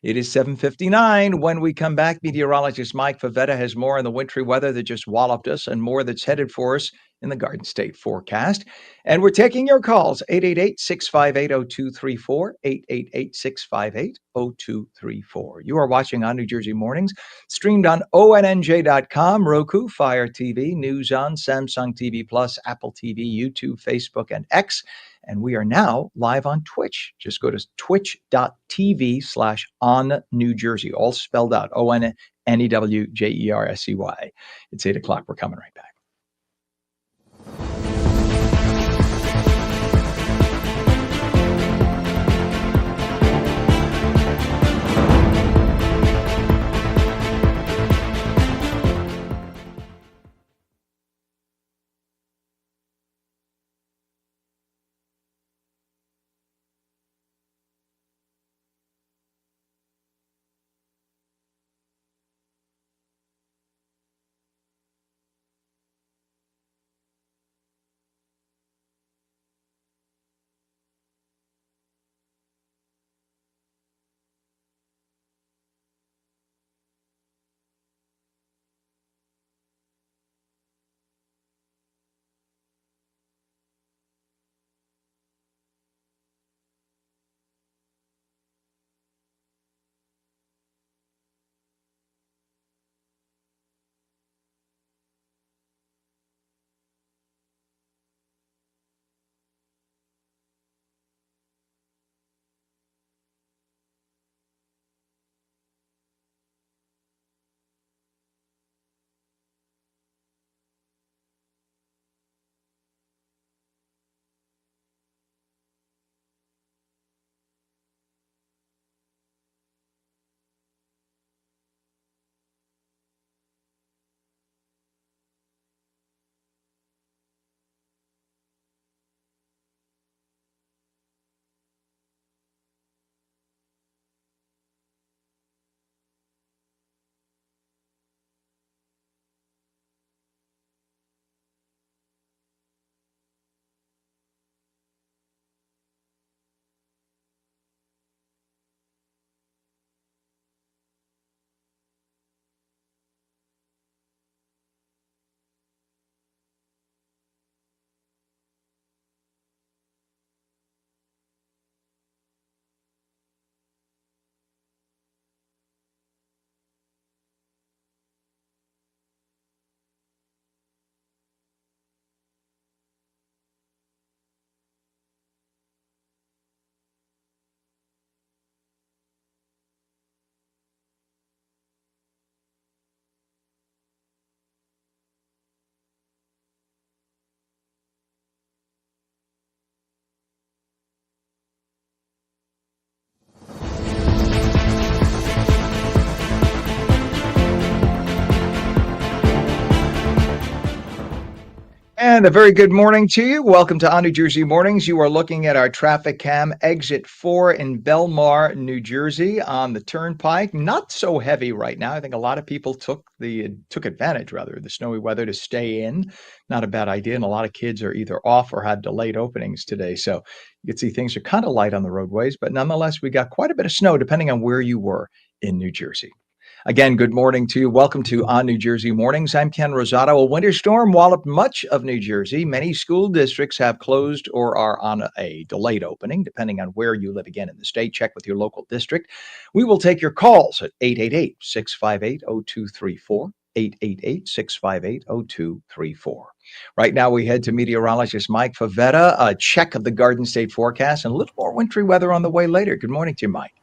Speaker 1: It is 7:59. When we come back, meteorologist Mike Favetta has more on the wintry weather that just walloped us and more that's headed for us in the Garden State forecast. And we're taking your calls, 888-658-0234, 888-658-0234. You are watching On New Jersey Mornings, streamed on ONNJ.com, Roku, Fire TV, News On, Samsung TV Plus, Apple TV, YouTube, Facebook, and X. And we are now live on Twitch. Just go to twitch.tv/OnNewJersey, all spelled out, ONNEWJERSEY. It's 8 o'clock. We're coming right back. And a very good morning to you. Welcome to ONNJ Mornings. You are looking at our traffic cam exit 4 in Belmar, New Jersey on the turnpike. Not so heavy right now. I think a lot of people took advantage rather of the snowy weather to stay in. Not a bad idea. And a lot of kids are either off or have delayed openings today. So you can see things are kind of light on the roadways, but nonetheless, we got quite a bit of snow depending on where you were in New Jersey. Again, good morning to you. Welcome to ONNJ Mornings. I'm Ken Rosato. A winter storm walloped much of New Jersey. Many school districts have closed or are on a delayed opening, depending on where you live again in the state. Check with your local district. We will take your calls at 888-658-0234. 888-658-0234. Right now, we head to meteorologist Mike Favetta, a check of the Garden State forecast, and a little more wintry weather on the way later. Good morning to you, Mike.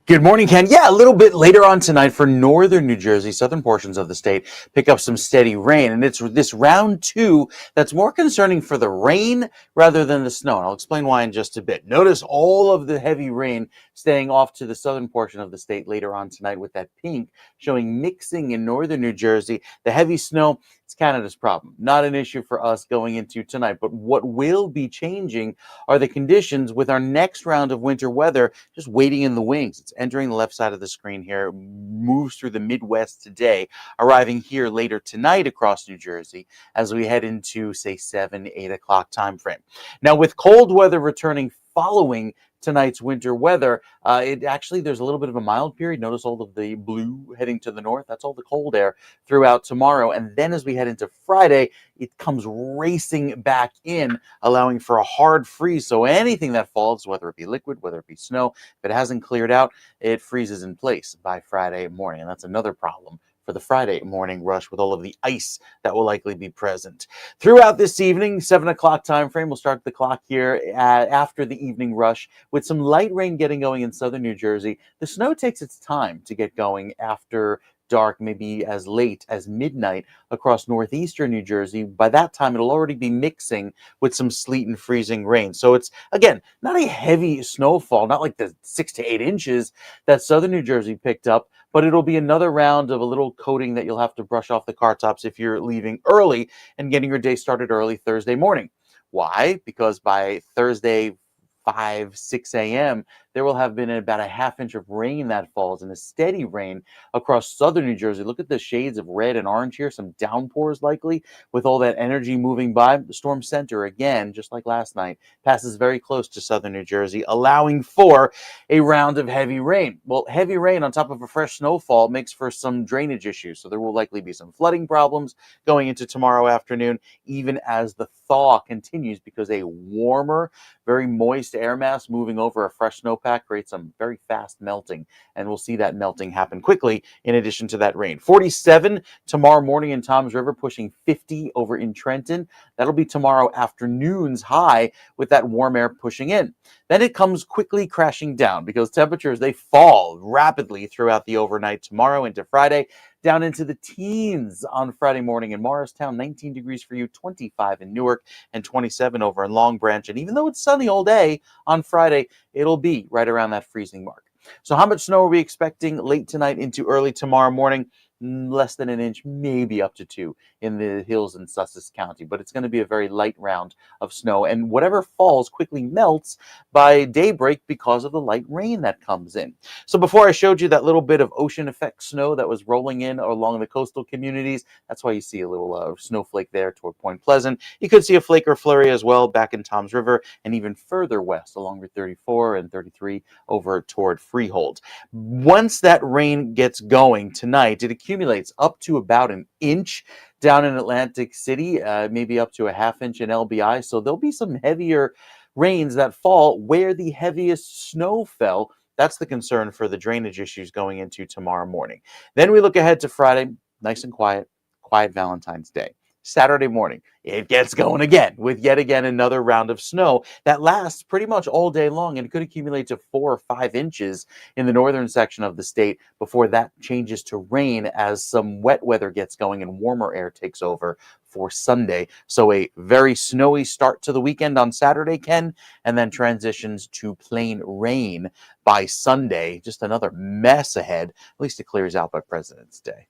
Speaker 2: Good morning, Ken. Yeah, a little bit later on tonight for northern New Jersey, southern portions of the state, pick up some steady rain. And it's this round 2 that's more concerning for the rain rather than the snow. And I'll explain why in just a bit. Notice all of the heavy rain staying off to the southern portion of the state later on tonight with that pink showing mixing in northern New Jersey. The heavy snow, it's Canada's problem. Not an issue for us going into tonight. But what will be changing are the conditions with our next round of winter weather just waiting in the wings. It's entering the left side of the screen here, moves through the Midwest today, arriving here later tonight across New Jersey as we head into, say, 7, 8 o'clock time frame. Now, with cold weather returning following tonight's winter weather, there's a little bit of a mild period. Notice all of the blue heading to the north. That's all the cold air throughout tomorrow. And then as we head into Friday, it comes racing back in, allowing for a hard freeze. So anything that falls, whether it be liquid, whether it be snow, if it hasn't cleared out, it freezes in place by Friday morning. And that's another problem for the Friday morning rush with all of the ice that will likely be present. Throughout this evening, 7 o'clock time frame, we'll start the clock here after the evening rush with some light rain getting going in southern New Jersey. The snow takes its time to get going after dark, maybe as late as midnight across northeastern New Jersey. By that time, it'll already be mixing with some sleet and freezing rain. So it's, again, not a heavy snowfall, not like the 6 to 8 inches that southern New Jersey picked up, but it'll be another round of a little coating that you'll have to brush off the car tops if you're leaving early and getting your day started early Thursday morning. Why? Because by Thursday, 5, 6 a.m., there will have been about a half inch of rain that falls, and a steady rain across southern New Jersey. Look at the shades of red and orange here, some downpours likely with all that energy moving by. The storm center, again, just like last night, passes very close to southern New Jersey, allowing for a round of heavy rain. Well, heavy rain on top of a fresh snowfall makes for some drainage issues, so there will likely be some flooding problems going into tomorrow afternoon, even as the thaw continues, because a warmer, very moist air mass moving over a fresh snowpack creates some very fast melting, and we'll see that melting happen quickly in addition to that rain. 47 tomorrow morning in Toms River, pushing 50 over in Trenton. That'll be tomorrow afternoon's high with that warm air pushing in. Then it comes quickly crashing down because temperatures, they fall rapidly throughout the overnight tomorrow into Friday, down into the teens on Friday morning in Morristown, 19 degrees for you, 25 in Newark, and 27 over in Long Branch. And even though it's sunny all day on Friday, it'll be right around that freezing mark. So how much snow are we expecting late tonight into early tomorrow morning? Less than an inch, maybe up to 2 in the hills in Sussex County, but it's going to be a very light round of snow, and whatever falls quickly melts by daybreak because of the light rain that comes in. So before I showed you that little bit of ocean effect snow that was rolling in along the coastal communities, that's why you see a little snowflake there toward Point Pleasant. You could see a flake or flurry as well back in Toms River and even further west along Route 34 and 33 over toward Freehold. Once that rain gets going tonight, it accumulates up to about an inch down in Atlantic City, maybe up to a half inch in LBI. So there'll be some heavier rains that fall where the heaviest snow fell. That's the concern for the drainage issues going into tomorrow morning. Then we look ahead to Friday, nice and quiet Valentine's Day. Saturday morning, it gets going again with yet again another round of snow that lasts pretty much all day long, and it could accumulate to 4 or 5 inches in the northern section of the state before that changes to rain as some wet weather gets going and warmer air takes over for Sunday. So a very snowy start to the weekend on Saturday, Ken, and then transitions to plain rain by Sunday. Just another mess ahead. At least it clears out by President's Day.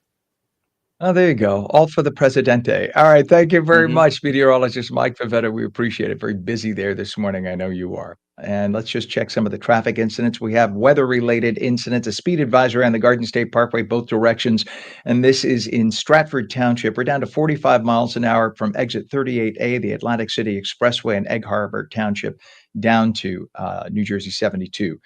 Speaker 1: Oh, there you go. All for the Presidente. All right. Thank you very
Speaker 2: Hmm.
Speaker 1: much, meteorologist Mike Favetta. We appreciate it. Very busy there this morning. I know you are. And let's just check some of the traffic incidents. We have weather related incidents, a speed advisory on the Garden State Parkway, both directions. And this is in Stratford Township. We're down to 45 miles an hour from exit 38A, the Atlantic City Expressway in Egg Harbor Township, down to New Jersey 72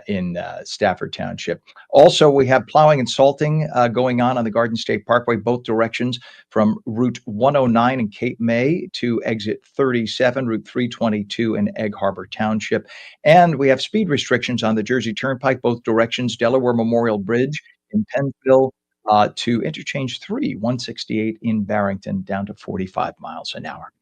Speaker 1: in Stafford Township. Also, we have plowing and salting going on the Garden State Parkway, both directions from Route 109 in Cape May to exit 37, Route 322 in Egg Harbor Township. And we have speed restrictions on the Jersey Turnpike, both directions, Delaware Memorial Bridge in Pennsville to interchange 3, 168 in Barrington, down to 45 miles an hour.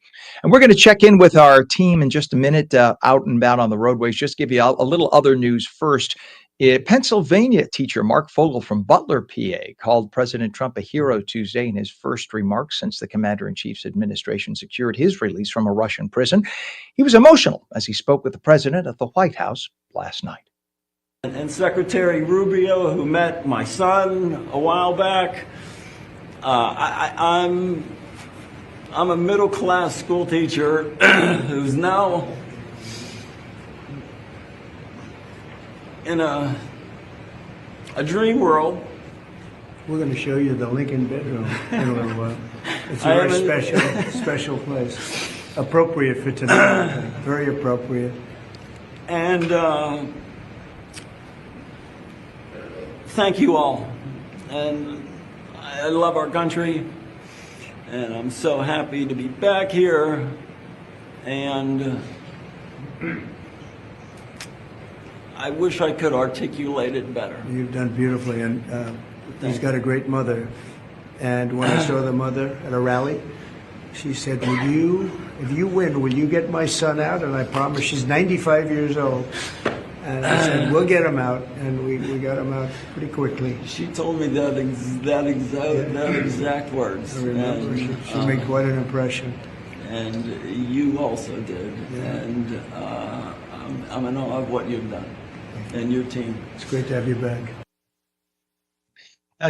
Speaker 1: And we're going to check in with our team in just a minute, out and about on the roadways. Just give you a little other news first. A Pennsylvania teacher, Mark Fogel from Butler, PA, called President Trump a hero Tuesday in his first remarks since the commander in chief's administration secured his release from a Russian prison. He was emotional as he spoke with the president at the White House last night.
Speaker 3: And Secretary Rubio, who met my son a while back. I'm a middle class school teacher who's now in a dream world.
Speaker 4: We're going to show you the Lincoln bedroom in a little while. It's a very special place. Appropriate for tonight, I think. Very appropriate.
Speaker 3: And thank you all. And I love our country. And I'm so happy to be back here. And I wish I could articulate it better.
Speaker 4: You've done beautifully, and he's got a great mother. And when I saw the mother at a rally, she said, if you win, will you get my son out? And I promised. She's 95 years old. And I said, we'll get him out. And we got him out pretty quickly.
Speaker 3: She told me that exact words.
Speaker 4: I remember. She made quite an impression.
Speaker 3: And you also did.
Speaker 4: Yeah.
Speaker 3: And I'm in awe of what you've done and your team.
Speaker 4: It's great to have you back.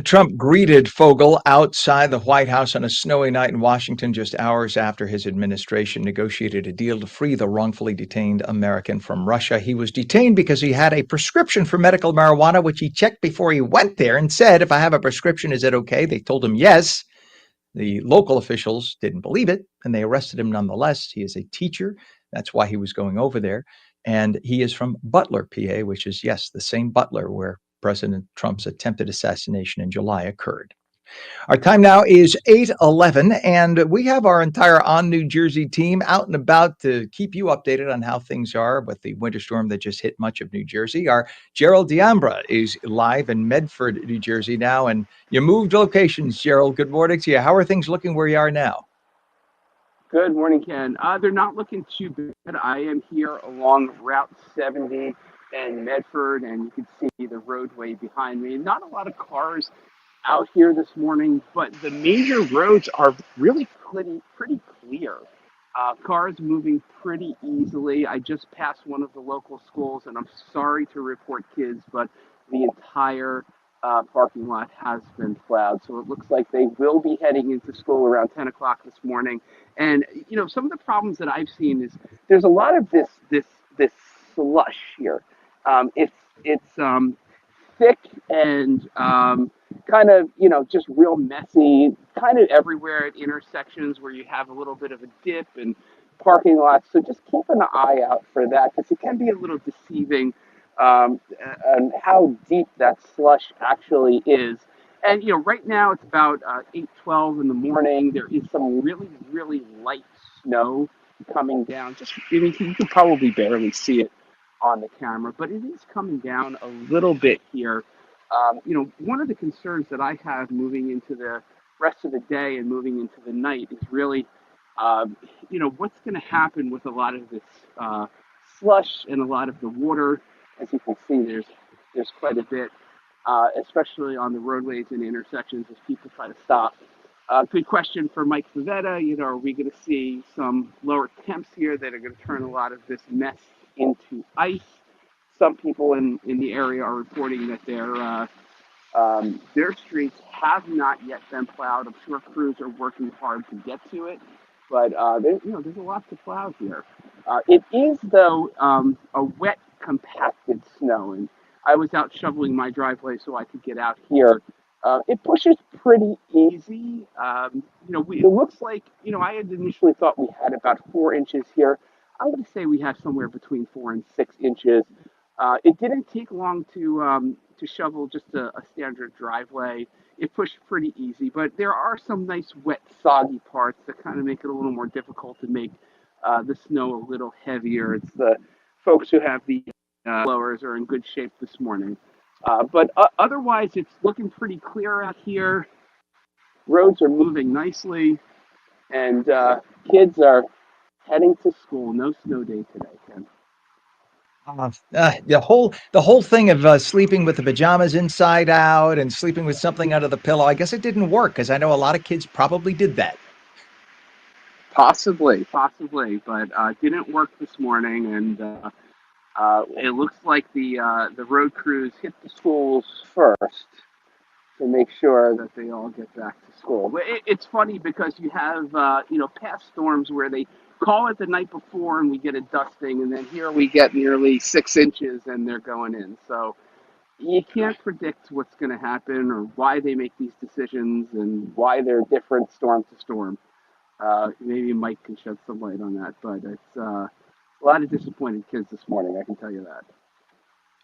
Speaker 1: Trump greeted Fogel outside the White House on a snowy night in Washington just hours after his administration negotiated a deal to free the wrongfully detained American from Russia. He was detained because he had a prescription for medical marijuana, which he checked before he went there and said, if I have a prescription, is it okay? They told him yes. The local officials didn't believe it, and they arrested him nonetheless. He is a teacher. That's why he was going over there. And he is from Butler, PA, which is, yes, the same Butler where President Trump's attempted assassination in July occurred. Our time now is 8:11, and we have our entire On New Jersey team out and about to keep you updated on how things are with the winter storm that just hit much of New Jersey. Our Gerald Diambra is live in Medford, New Jersey now, and you moved locations, Gerald. Good morning to you. How are things looking where you are now?
Speaker 5: Good morning, Ken. They're not looking too bad. I am here along Route 70 in Medford, and you can see the roadway behind me. Not a lot of cars out here this morning, but the major roads are really pretty clear. Cars moving pretty easily. I just passed one of the local schools, and I'm sorry to report kids, but the entire parking lot has been plowed. So it looks like they will be heading into school around 10 o'clock this morning. And some of the problems that I've seen is there's a lot of this slush here. It's thick and kind of just real messy, kind of everywhere at intersections where you have a little bit of a dip and parking lots. So just keep an eye out for that because it can be a little deceiving and how deep that slush actually is. And right now it's about 8:12 in the morning. There is some really light snow coming down. You can probably barely see it on the camera, but it is coming down a little bit here. One of the concerns that I have moving into the rest of the day and moving into the night is really, what's going to happen with a lot of this slush and a lot of the water. As you can see, there's quite a bit, especially on the roadways and intersections as people try to stop. Good question for Mike Favetta. Are we going to see some lower temps here that are going to turn a lot of this mess into ice? Some people in the area are reporting that they're Their streets have not yet been plowed. I'm sure crews are working hard to get to it, but there's a lot to plow here. It is though a wet, compacted snow, and I was out shoveling my driveway so I could get out here. It pushes pretty easy. It looks like I had initially thought we had about 4 inches here. I would say we have somewhere between 4 and 6 inches. It didn't take long to shovel just a standard driveway. It pushed pretty easy, but there are some nice wet, soggy parts that kind of make it a little more difficult to make the snow a little heavier. It's the folks who have the blowers are in good shape this morning. But otherwise, it's looking pretty clear out here. Roads are moving nicely, and kids are heading to school. No snow day today, Ken.
Speaker 1: The whole thing of sleeping with the pajamas inside out and sleeping with something under the pillow, I guess it didn't work because I know a lot of kids probably did that.
Speaker 5: Possibly, but didn't work this morning, and it looks like the road crews hit the schools first to make sure that they all get back to school. It's funny because you have past storms where they call it the night before and we get a dusting, and then here we get nearly 6 inches and they're going in. So you can't predict what's going to happen or why they make these decisions and why they're different storm to storm. Maybe Mike can shed some light on that, but it's a lot of disappointed kids this morning, I can tell you that.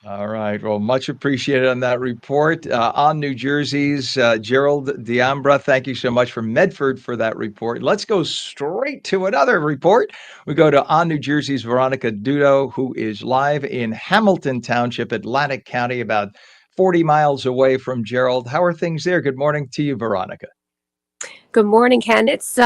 Speaker 1: All right. Well, much appreciated on that report. On New Jersey's Gerald Diambra, thank you so much from Medford for that report. Let's go straight to another report. We go to On New Jersey's Veronica Dudo, who is live in Hamilton Township, Atlantic County, about 40 miles away from Gerald. How are things there? Good morning to you, Veronica.
Speaker 6: Good morning, Ken. It's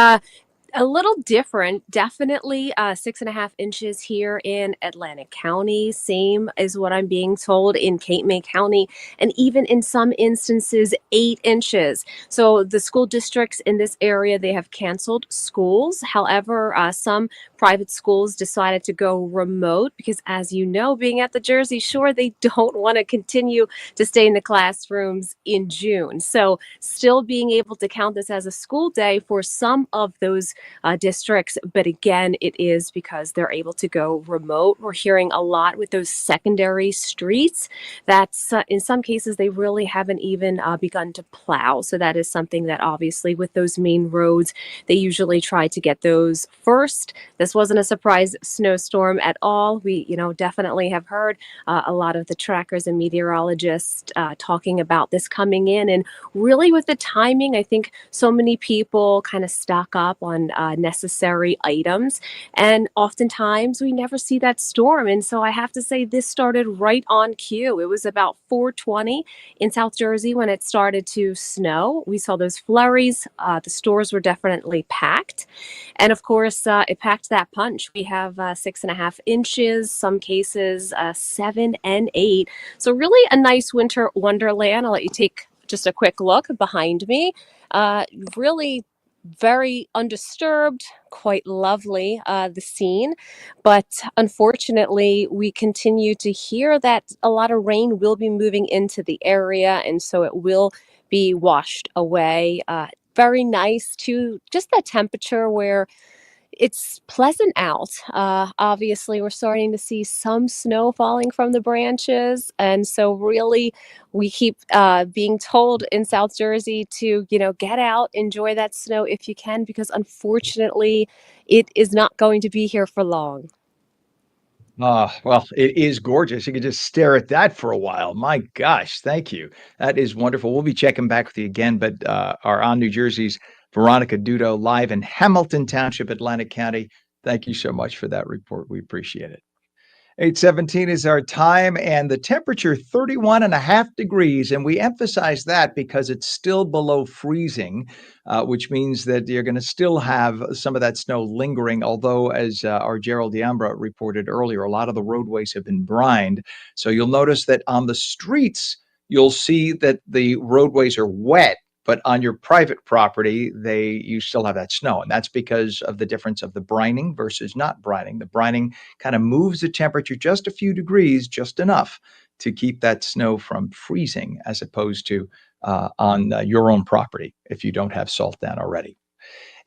Speaker 6: a little different. Definitely 6.5 inches here in Atlantic County. Same as what I'm being told in Cape May County, and even in some instances, 8 inches. So the school districts in this area, they have canceled schools. However, some private schools decided to go remote because, as you know, being at the Jersey Shore, they don't want to continue to stay in the classrooms in June. So still being able to count this as a school day for some of those districts. But again, it is because they're able to go remote. We're hearing a lot with those secondary streets that in some cases they really haven't even begun to plow. So that is something that obviously with those main roads, they usually try to get those first. This wasn't a surprise snowstorm at all. We, definitely have heard a lot of the trackers and meteorologists talking about this coming in. And really with the timing, I think so many people kind of stock up on necessary items. And oftentimes we never see that storm. And so I have to say this started right on cue. It was about 4:20 in South Jersey when it started to snow. We saw those flurries. The stores were definitely packed. And of course, it packed that punch. We have 6.5 inches, some cases 7 and 8. So really a nice winter wonderland. I'll let you take just a quick look behind me. Really very undisturbed, quite lovely, the scene. But unfortunately, we continue to hear that a lot of rain will be moving into the area, and so it will be washed away. Very nice to just that temperature where it's pleasant out. Obviously, we're starting to see some snow falling from the branches. And so, really, we keep being told in South Jersey to, get out, enjoy that snow if you can, because unfortunately, it is not going to be here for long.
Speaker 1: Well, it is gorgeous. You could just stare at that for a while. My gosh, thank you. That is wonderful. We'll be checking back with you again, but our On New Jersey's Veronica Dudo live in Hamilton Township, Atlantic County. Thank you so much for that report. We appreciate it. 8:17 is our time, and the temperature 31 and a half degrees. And we emphasize that because it's still below freezing, which means that you're going to still have some of that snow lingering. Although, as our Gerald Diambra reported earlier, a lot of the roadways have been brined. So you'll notice that on the streets, you'll see that the roadways are wet. But on your private property, you still have that snow. And that's because of the difference of the brining versus not brining. The brining kind of moves the temperature just a few degrees, just enough to keep that snow from freezing as opposed to on your own property if you don't have salt down already.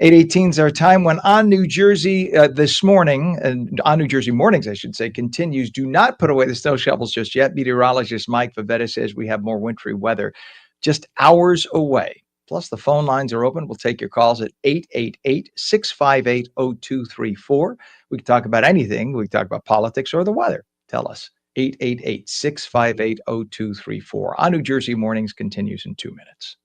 Speaker 1: 8:18 is our time when on New Jersey this morning, and on New Jersey mornings, I should say, continues. Do not put away the snow shovels just yet. Meteorologist Mike Favetta says we have more wintry weather just hours away. Plus, the phone lines are open. We'll take your calls at 888-658-0234. We can talk about anything. We can talk about politics or the weather. Tell us. 888-658-0234. On New Jersey mornings continues in 2 minutes.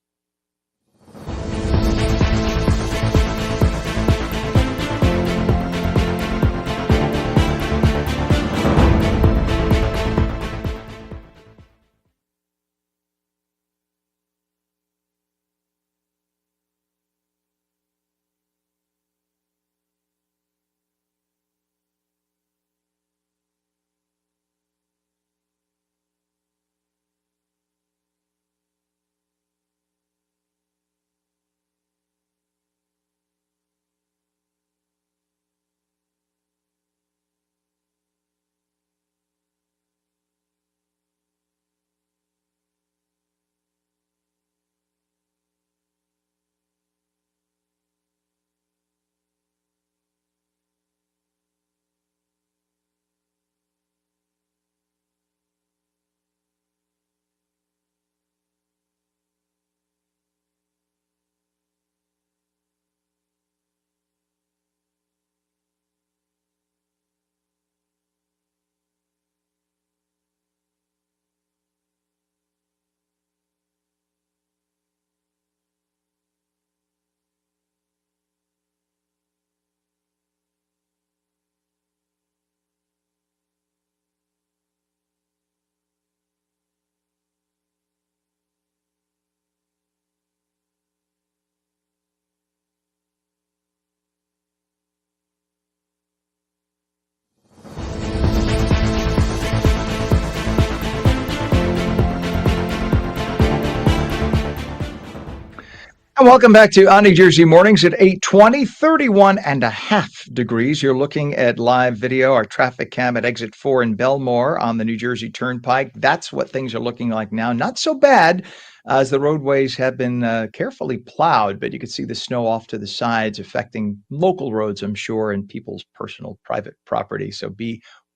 Speaker 1: And welcome back to On New Jersey Mornings at 8:20, 31.5 degrees. You're looking at live video, our traffic cam at exit 4 in Belmore on the New Jersey Turnpike. That's what things are looking like now. Not so bad as the roadways have been carefully plowed, but you can see the snow off to the sides affecting local roads, I'm sure, and people's personal private property. So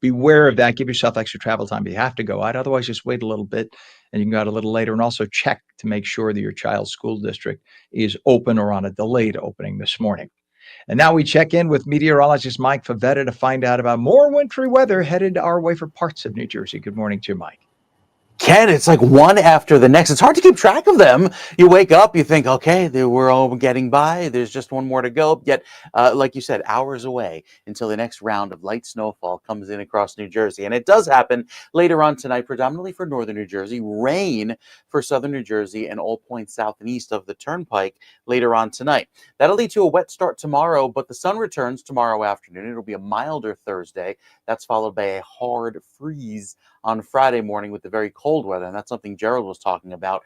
Speaker 1: beware of that. Give yourself extra travel time if you have to go out. Otherwise, just wait a little bit and you can go out a little later. And also check to make sure that your child's school district is open or on a delayed opening this morning. And now we check in with meteorologist Mike Favetta to find out about more wintry weather headed our way for parts of New Jersey. Good morning to you, Mike.
Speaker 2: Ken, it's like one after the next. It's hard to keep track of them. You wake up, you think, okay, we're all getting by. There's just one more to go. Yet, like you said, hours away until the next round of light snowfall comes in across New Jersey. And it does happen later on tonight, predominantly for northern New Jersey, rain for southern New Jersey and all points south and east of the Turnpike later on tonight. That'll lead to a wet start tomorrow, but the sun returns tomorrow afternoon. It'll be a milder Thursday. That's followed by a hard freeze on Friday morning with the very cold weather. And that's something Gerald was talking about.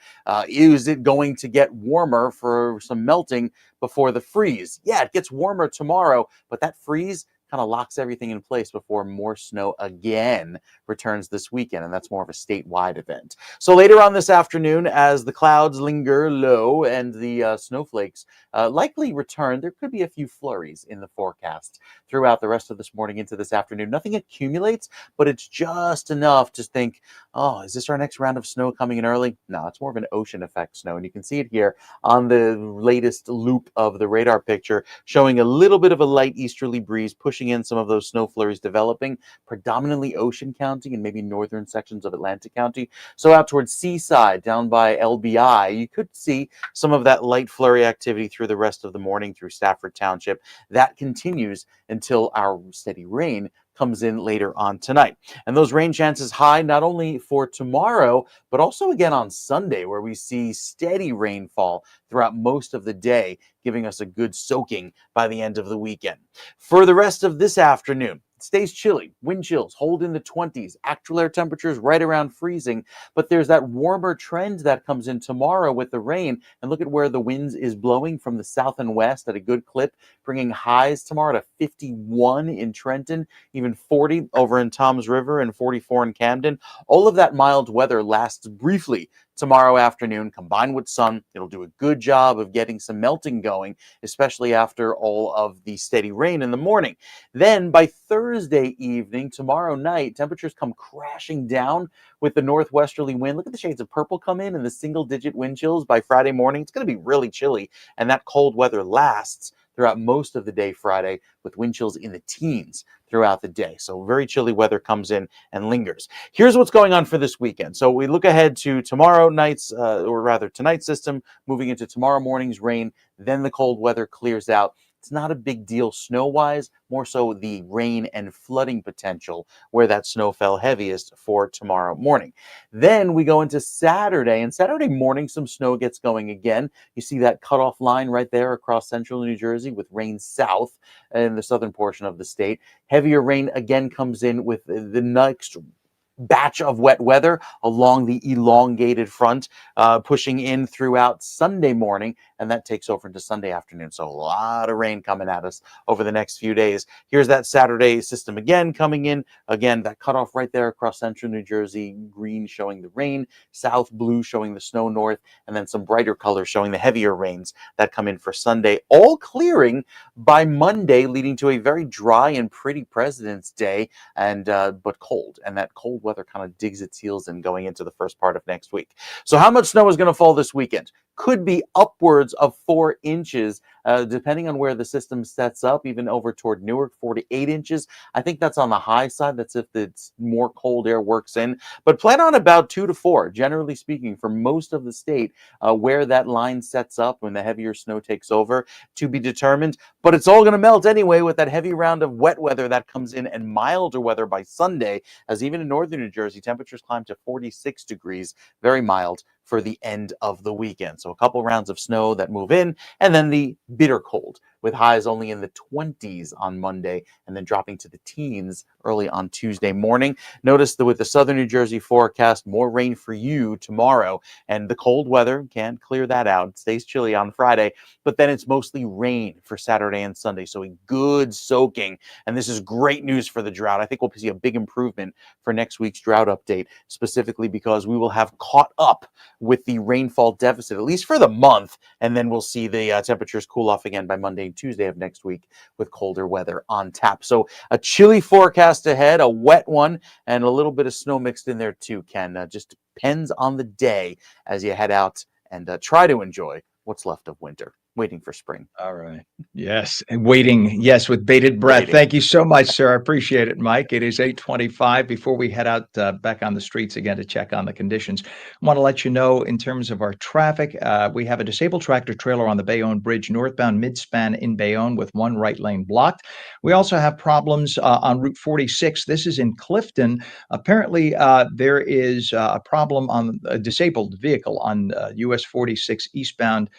Speaker 2: Is it going to get warmer for some melting before the freeze? Yeah, it gets warmer tomorrow, but that freeze kind of locks everything in place before more snow again returns this weekend, and that's more of a statewide event. So later on this afternoon, as the clouds linger low and the snowflakes likely return, there could be a few flurries in the forecast throughout the rest of this morning into this afternoon. Nothing accumulates, but it's just enough to think, oh, is this our next round of snow coming in early? No, it's more of an ocean effect snow, and you can see it here on the latest loop of the radar picture, showing a little bit of a light easterly breeze pushing in some of those snow flurries developing, predominantly Ocean County and maybe northern sections of Atlantic County. So out towards Seaside, down by LBI, you could see some of that light flurry activity through the rest of the morning through Stafford Township. That continues until our steady rain comes in later on tonight. And those rain chances high not only for tomorrow, but also again on Sunday, where we see steady rainfall throughout most of the day, giving us a good soaking by the end of the weekend. For the rest of this afternoon, It stays chilly. Wind chills hold in the 20s. Actual air temperatures right around freezing. But there's that warmer trend that comes in tomorrow with the rain. And look at where the winds is blowing from the south and west at a good clip, bringing highs tomorrow to 51 in Trenton, even 40 over in Toms River and 44 in Camden. All of that mild weather lasts briefly tomorrow afternoon. Combined with sun, it'll do a good job of getting some melting going, especially after all of the steady rain in the morning. Then by Thursday evening, tomorrow night, temperatures come crashing down with the northwesterly wind. Look at the shades of purple come in and the single-digit wind chills by Friday morning. It's going to be really chilly, and that cold weather lasts throughout most of the day Friday, with wind chills in the teens throughout the day. So very chilly weather comes in and lingers. Here's what's going on for this weekend. So we look ahead to tomorrow night's, or rather tonight's system, moving into tomorrow morning's rain. Then the cold weather clears out. It's not a big deal snow-wise, more so the rain and flooding potential where that snow fell heaviest for tomorrow morning. Then we go into Saturday, and Saturday morning some snow gets going again. You see that cutoff line right there across central New Jersey with rain south in the southern portion of the state. Heavier rain again comes in with the next batch of wet weather along the elongated front, pushing in throughout Sunday morning, and that takes over into Sunday afternoon. So a lot of rain coming at us over the next few days. Here's that Saturday system again coming in. Again, that cutoff right there across central New Jersey, green showing the rain, south blue showing the snow north, and then some brighter colors showing the heavier rains that come in for Sunday, all clearing by Monday, leading to a very dry and pretty President's Day, and but cold. And that cold weather kind of digs its heels in going into the first part of next week. So how much snow is going to fall this weekend? Could be upwards of 4 inches, depending on where the system sets up, even over toward Newark, 4 to 8 inches. I think that's on the high side. That's if it's more cold air works in. But plan on about 2 to 4, generally speaking, for most of the state, where that line sets up when the heavier snow takes over, to be determined. But it's all going to melt anyway with that heavy round of wet weather that comes in, and milder weather by Sunday, as even in northern New Jersey, temperatures climb to 46 degrees, very mild for the end of the weekend. So a couple rounds of snow that move in, and then the bitter cold with highs only in the 20s on Monday, and then dropping to the teens early on Tuesday morning. Notice that with the southern New Jersey forecast, more rain for you tomorrow, and the cold weather can't clear that out. It stays chilly on Friday, but then it's mostly rain for Saturday and Sunday, so a good soaking. And this is great news for the drought. I think we'll see a big improvement for next week's drought update, specifically because we will have caught up with the rainfall deficit, at least for the month, and then we'll see the temperatures cool off again by Monday and Tuesday of next week with colder weather on tap. So a chilly forecast ahead, a wet one, and a little bit of snow mixed in there too, Ken. Just depends on the day as you head out and try to enjoy what's left of winter, waiting for spring.
Speaker 1: All right. Yes, and waiting, yes, with bated breath.
Speaker 2: Waiting.
Speaker 1: Thank you so much, sir. I appreciate it, Mike. It is 8:25. Before we head out back on the streets again to check on the conditions, I want to let you know in terms of our traffic, we have a disabled tractor trailer on the Bayonne Bridge, northbound midspan in Bayonne with one right lane blocked. We also have problems on Route 46. This is in Clifton. Apparently, there is a problem on a disabled vehicle on US 46 eastbound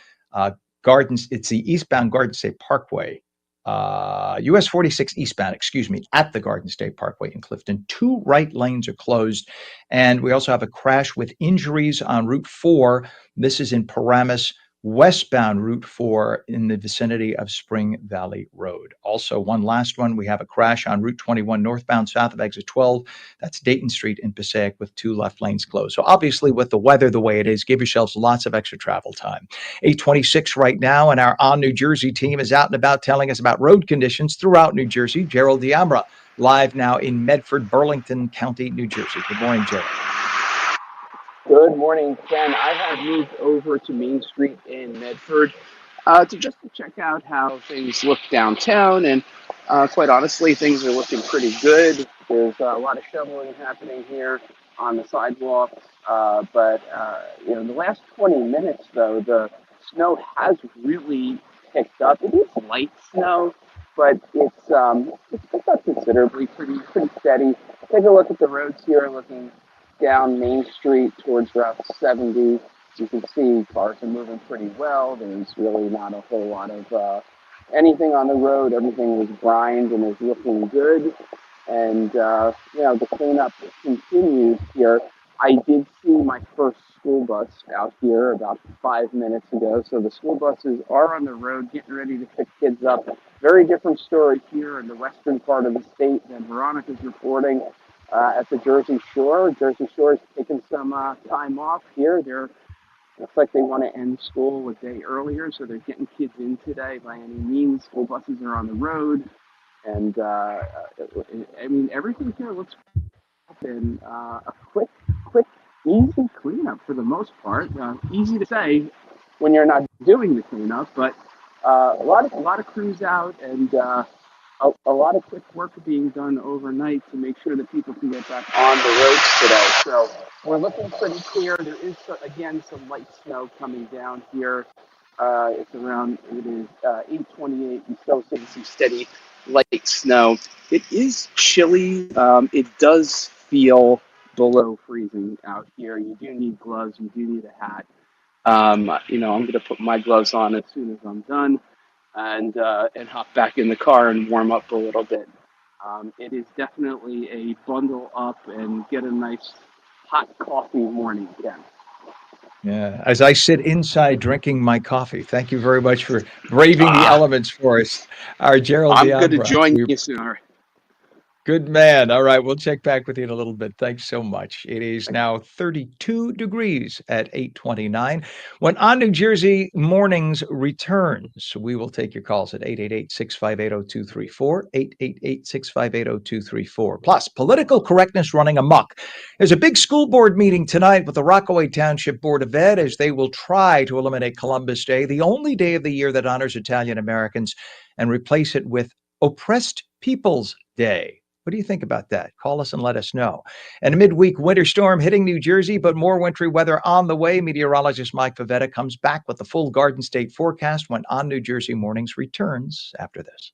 Speaker 1: Gardens. It's the eastbound Garden State Parkway, US 46 eastbound, excuse me, at the Garden State Parkway in Clifton. 2 right lanes are closed. And we also have a crash with injuries on Route 4. This is in Paramus, westbound Route 4 in the vicinity of Spring Valley Road. Also, one last one, we have a crash on Route 21 northbound south of exit 12. That's Dayton Street in Passaic with 2 left lanes closed. So obviously with the weather the way it is, give yourselves lots of extra travel time. 8:26 right now, and our On New Jersey team is out and about telling us about road conditions throughout New Jersey. Gerald Diamra, live now in Medford, Burlington County, New Jersey. Good morning, Gerald.
Speaker 5: Good morning, Ken. I have moved over to Main Street in Medford to check out how things look downtown, and quite honestly, things are looking pretty good. There's a lot of shoveling happening here on the sidewalks, but the last 20 minutes though, the snow has really picked up. It is light snow, but it's picked up considerably, pretty steady. Take a look at the roads here, looking down Main Street towards Route 70. You can see cars are moving pretty well. There's really not a whole lot of anything on the road. Everything is brined and is looking good. and the cleanup continues here. I did see my first school bus out here about 5 minutes ago, so the school buses are on the road getting ready to pick kids up. Very different story here in the western part of the state than Veronica's reporting at the Jersey Shore. Jersey Shore is taking some time off here. Looks like they want to end school a day earlier, so they're getting kids in today by any means. School buses are on the road, and everything here looks been a quick, easy cleanup for the most part. Easy to say when you're not doing the cleanup, but a lot of crews out, and a lot of quick work being done overnight to make sure that people can get back on the roads today. So we're looking pretty clear. There is again some light snow coming down here. It is 8:28. We still see some steady light snow. It is chilly. It does feel below freezing out here. You do need gloves. You do need a hat. I'm going to put my gloves on as soon as I'm done, and hop back in the car and warm up a little bit. It is definitely a bundle up and get a nice hot coffee morning again.
Speaker 1: Yeah, as I sit inside drinking my coffee. Thank you very much for braving the elements for us. Our Gerald
Speaker 5: I'm going to
Speaker 1: D'Ambra.
Speaker 5: join you soon. All right.
Speaker 1: Good man. All right, we'll check back with you in a little bit. Thanks so much. It is now 32 degrees at 8:29. When On New Jersey Mornings returns, we will take your calls at 888-658-0234, 888-658-0234. Plus, political correctness running amok. There's a big school board meeting tonight with the Rockaway Township Board of Ed as they will try to eliminate Columbus Day, the only day of the year that honors Italian Americans, and replace it with Oppressed Peoples Day. What do you think about that? Call us and let us know. And a midweek winter storm hitting New Jersey, but more wintry weather on the way. Meteorologist Mike Favetta comes back with the full Garden State forecast when On New Jersey Mornings returns after this.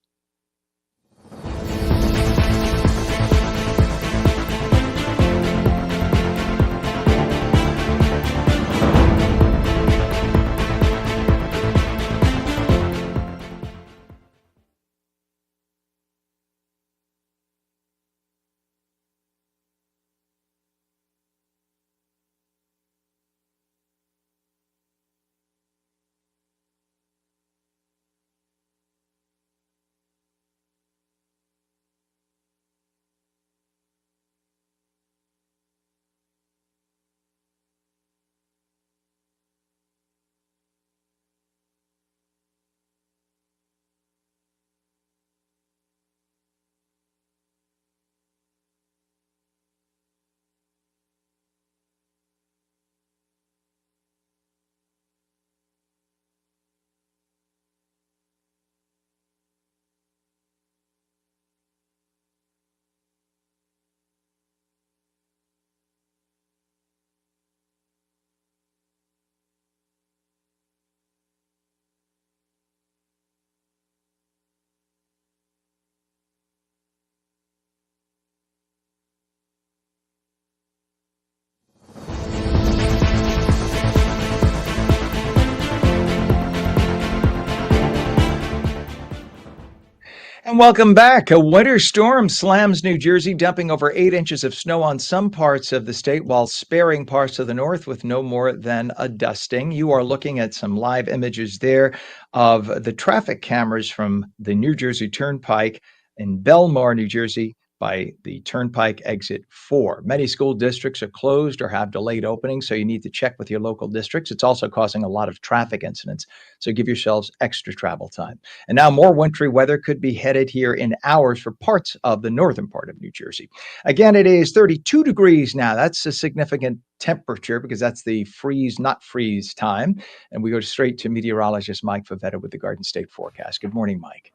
Speaker 1: And welcome back. A winter storm slams New Jersey, dumping over 8 inches of snow on some parts of the state while sparing parts of the north with no more than a dusting. You are looking at some live images there of the traffic cameras from the New Jersey Turnpike in Belmar, New Jersey, by the Turnpike Exit 4. Many school districts are closed or have delayed openings, so you need to check with your local districts. It's also causing a lot of traffic incidents, so give yourselves extra travel time. And now more wintry weather could be headed here in hours for parts of the northern part of New Jersey. Again, it is 32 degrees now. That's a significant temperature because that's the freeze, not freeze time. And we go straight to meteorologist Mike Favetta with the Garden State forecast. Good morning, Mike.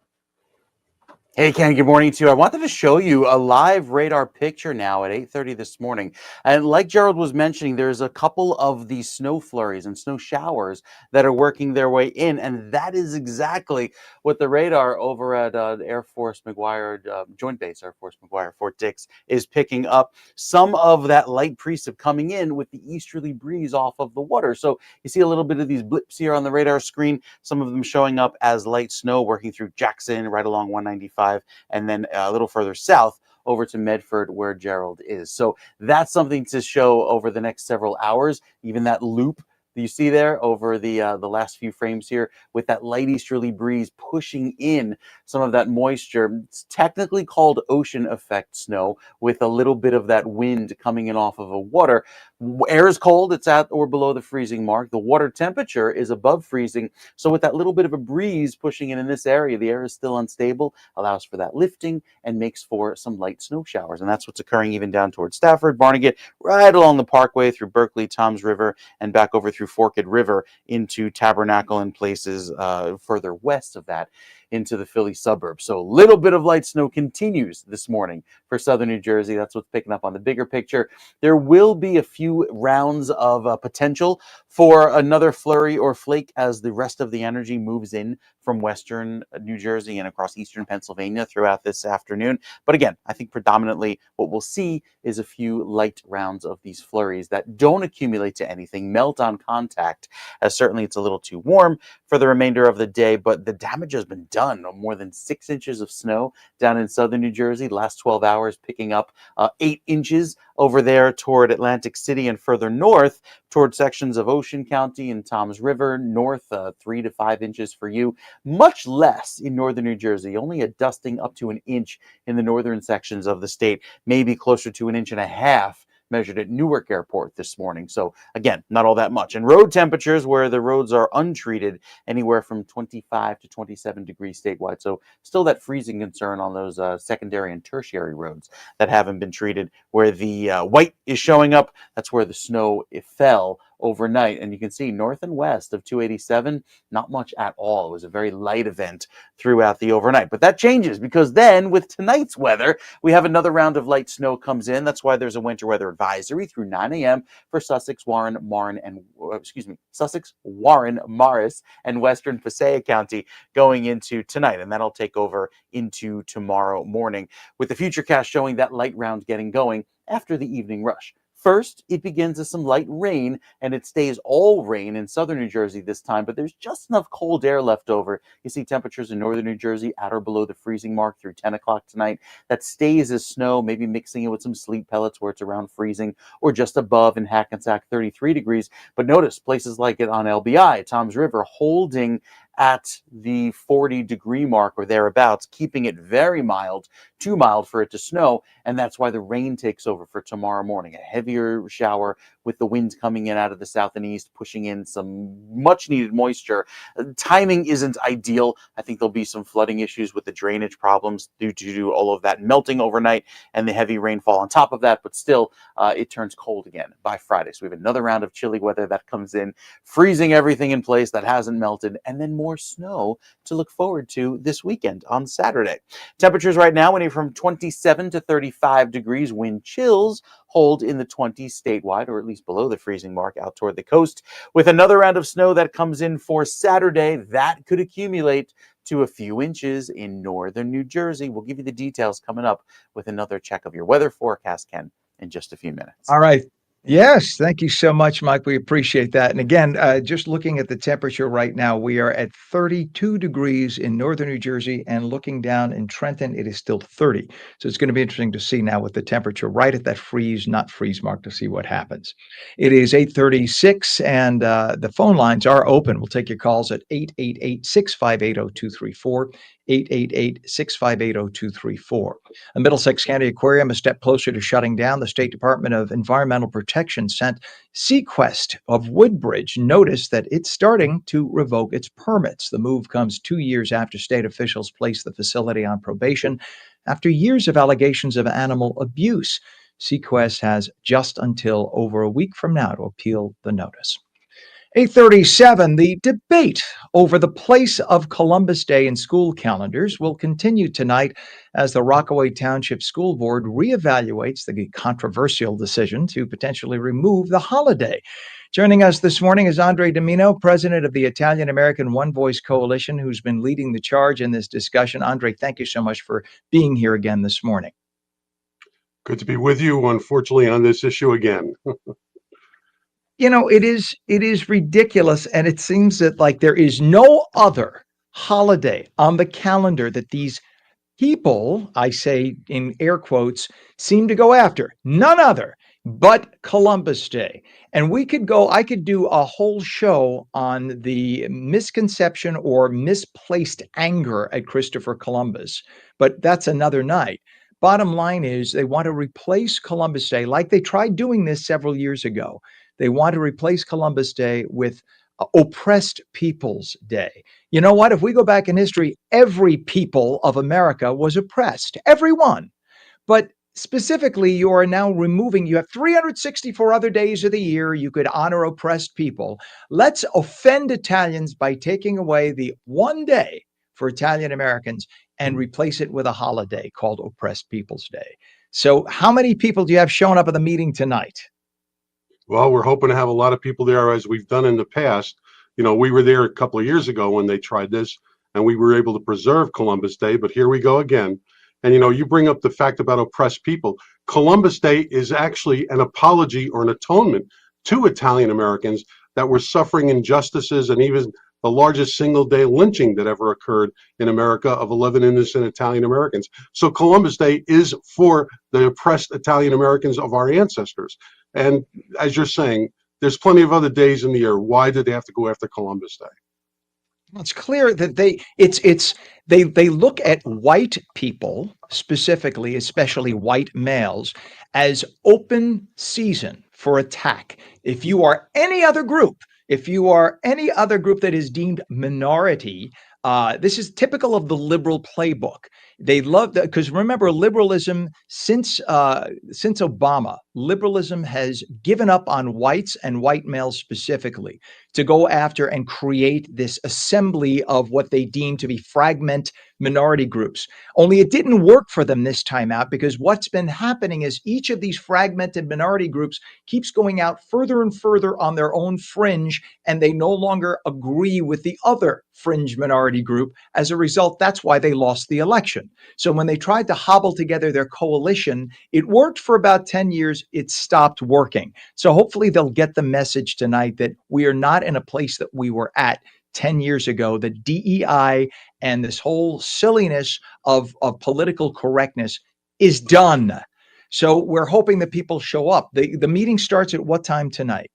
Speaker 2: Hey, Ken, good morning to you. I wanted to show you a live radar picture now at 8:30 this morning. And like Gerald was mentioning, there's a couple of these snow flurries and snow showers that are working their way in. And that is exactly what the radar over at Air Force McGuire, Joint Base Air Force McGuire, Fort Dix, is picking up some of that light precip coming in with the easterly breeze off of the water. So you see a little bit of these blips here on the radar screen, some of them showing up as light snow working through Jackson right along 195. And then a little further south over to Medford where Gerald is. So that's something to show over the next several hours. Even that loop that you see there over the last few frames here with that light easterly breeze pushing in some of that moisture. It's technically called ocean effect snow with a little bit of that wind coming in off of a water. Air is cold, it's at or below the freezing mark. The water temperature is above freezing. So with that little bit of a breeze pushing in this area, the air is still unstable, allows for that lifting and makes for some light snow showers. And that's what's occurring even down towards Stafford, Barnegat, right along the parkway through Berkeley, Toms River, and back over through Forked River into Tabernacle and places further west of that into the Philly suburbs. So a little bit of light snow continues this morning for southern New Jersey. That's what's picking up on the bigger picture. There will be a few rounds of potential for another flurry or flake as the rest of the energy moves in from western New Jersey and across eastern Pennsylvania throughout this afternoon. But again, I think predominantly what we'll see is a few light rounds of these flurries that don't accumulate to anything, melt on contact, as certainly it's a little too warm for the remainder of the day. But the damage has been done. More than 6 inches of snow down in southern New Jersey, last 12 hours picking up 8 inches over there toward Atlantic City and further north toward sections of Ocean County and Toms River, north 3 to 5 inches for you. Much less in northern New Jersey, only a dusting up to an inch in the northern sections of the state, maybe closer to 1.5 inches measured at Newark Airport this morning. So again, not all that much. And road temperatures where the roads are untreated, anywhere from 25 to 27 degrees statewide. So still that freezing concern on those secondary and tertiary roads that haven't been treated. Where the white is showing up, that's where the snow fell overnight. And you can see north and west of 287, not much at all. It was a very light event throughout the overnight. But that changes because then with tonight's weather, we have another round of light snow comes in. That's why there's a winter weather advisory through 9 a.m. for Sussex, Warren, Morris, and Western Passaic County going into tonight. And that'll take over into tomorrow morning with the futurecast showing that light round getting going after the evening rush. First, it begins with some light rain, and it stays all rain in southern New Jersey this time, but there's just enough cold air left over. You see temperatures in northern New Jersey at or below the freezing mark through 10 o'clock tonight. That stays as snow, maybe mixing it with some sleet pellets where it's around freezing, or just above in Hackensack, 33 degrees. But notice places like it on LBI, Toms River, holding at the 40-degree mark or thereabouts, keeping it very mild, too mild for it to snow. And that's why the rain takes over for tomorrow morning. A heavier shower with the winds coming in out of the south and east, pushing in some much needed moisture. Timing isn't ideal. I think there'll be some flooding issues with the drainage problems due to all of that melting overnight and the heavy rainfall on top of that. But still, it turns cold again by Friday. So we have another round of chilly weather that comes in, freezing everything in place that hasn't melted, and then more snow to look forward to this weekend on Saturday. Temperatures right now anywhere from 27 to 35 degrees. Wind chills hold in the 20s statewide, or at least below the freezing mark out toward the coast. With another round of snow that comes in for Saturday, that could accumulate to a few inches in northern New Jersey. We'll give you the details coming up with another check of your weather forecast, Ken, in just a few minutes.
Speaker 1: All right. Yes, thank you so much, Mike. We appreciate that. And again, just looking at the temperature right now, we are at 32 degrees in northern New Jersey, and looking down in Trenton, it is still 30. So it's going to be interesting to see now with the temperature right at that freeze, not freeze mark, to see what happens. It is 8:36, and the phone lines are open. We'll take your calls at 888-658-0234, 888-658-0234. The Middlesex County Aquarium a step closer to shutting down. The State Department of Environmental Protection sent Sequest of Woodbridge notice that it's starting to revoke its permits. The move comes 2 years after state officials placed the facility on probation after years of allegations of animal abuse. Sequest has just until over a week from now to appeal the notice. 8:37, the debate over the place of Columbus Day in school calendars will continue tonight as the Rockaway Township School Board reevaluates the controversial decision to potentially remove the holiday. Joining us this morning is Andre Domino, president of the Italian American One Voice Coalition, who's been leading the charge in this discussion. Andre, thank you so much for being here again this morning.
Speaker 9: Good to be with you, unfortunately, on this issue again.
Speaker 1: It is ridiculous, and it seems that like there is no other holiday on the calendar that these people, I say in air quotes, seem to go after none other but Columbus Day. And I could do a whole show on the misconception or misplaced anger at Christopher Columbus, but that's another night. Bottom line is they want to replace Columbus Day like they tried doing this several years ago. They want to replace Columbus Day with Oppressed Peoples Day. You know what? If we go back in history, every people of America was oppressed, everyone. But specifically, you are now removing, you have 364 other days of the year you could honor oppressed people. Let's offend Italians by taking away the one day for Italian Americans and replace it with a holiday called Oppressed Peoples Day. So, how many people do you have showing up at the meeting tonight?
Speaker 9: Well, we're hoping to have a lot of people there as we've done in the past. We were there a couple of years ago when they tried this, and we were able to preserve Columbus Day, but here we go again. And you bring up the fact about oppressed people. Columbus Day is actually an apology or an atonement to Italian Americans that were suffering injustices and even the largest single day lynching that ever occurred in America of 11 innocent Italian Americans. So Columbus Day is for the oppressed Italian Americans of our ancestors. And as you're saying, there's plenty of other days in the year. Why did they have to go after Columbus Day?
Speaker 1: Well, it's clear that they look at white people specifically, especially white males, as open season for attack. If you are any other group, that is deemed minority, this is typical of the liberal playbook. They love that because remember, liberalism since Obama, liberalism has given up on whites and white males specifically to go after and create this assembly of what they deem to be fragment minority groups. Only it didn't work for them this time out because what's been happening is each of these fragmented minority groups keeps going out further and further on their own fringe, and they no longer agree with the other fringe minority group. As a result, that's why they lost the election. So when they tried to hobble together their coalition, it worked for about 10 years. It stopped working. So hopefully they'll get the message tonight that we are not in a place that we were at 10 years ago. The DEI and this whole silliness of political correctness is done. So we're hoping that people show up. The meeting starts at what time tonight?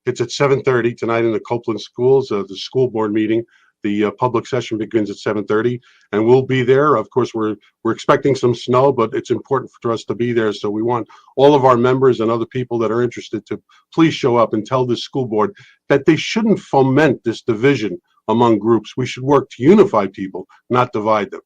Speaker 9: It's at 7:30 tonight in the Copeland schools, the school board meeting. The public session begins at 7:30, and we'll be there. Of course, we're expecting some snow, but it's important for us to be there. So we want all of our members and other people that are interested to please show up and tell the school board that they shouldn't foment this division among groups. We should work to unify people, not divide them.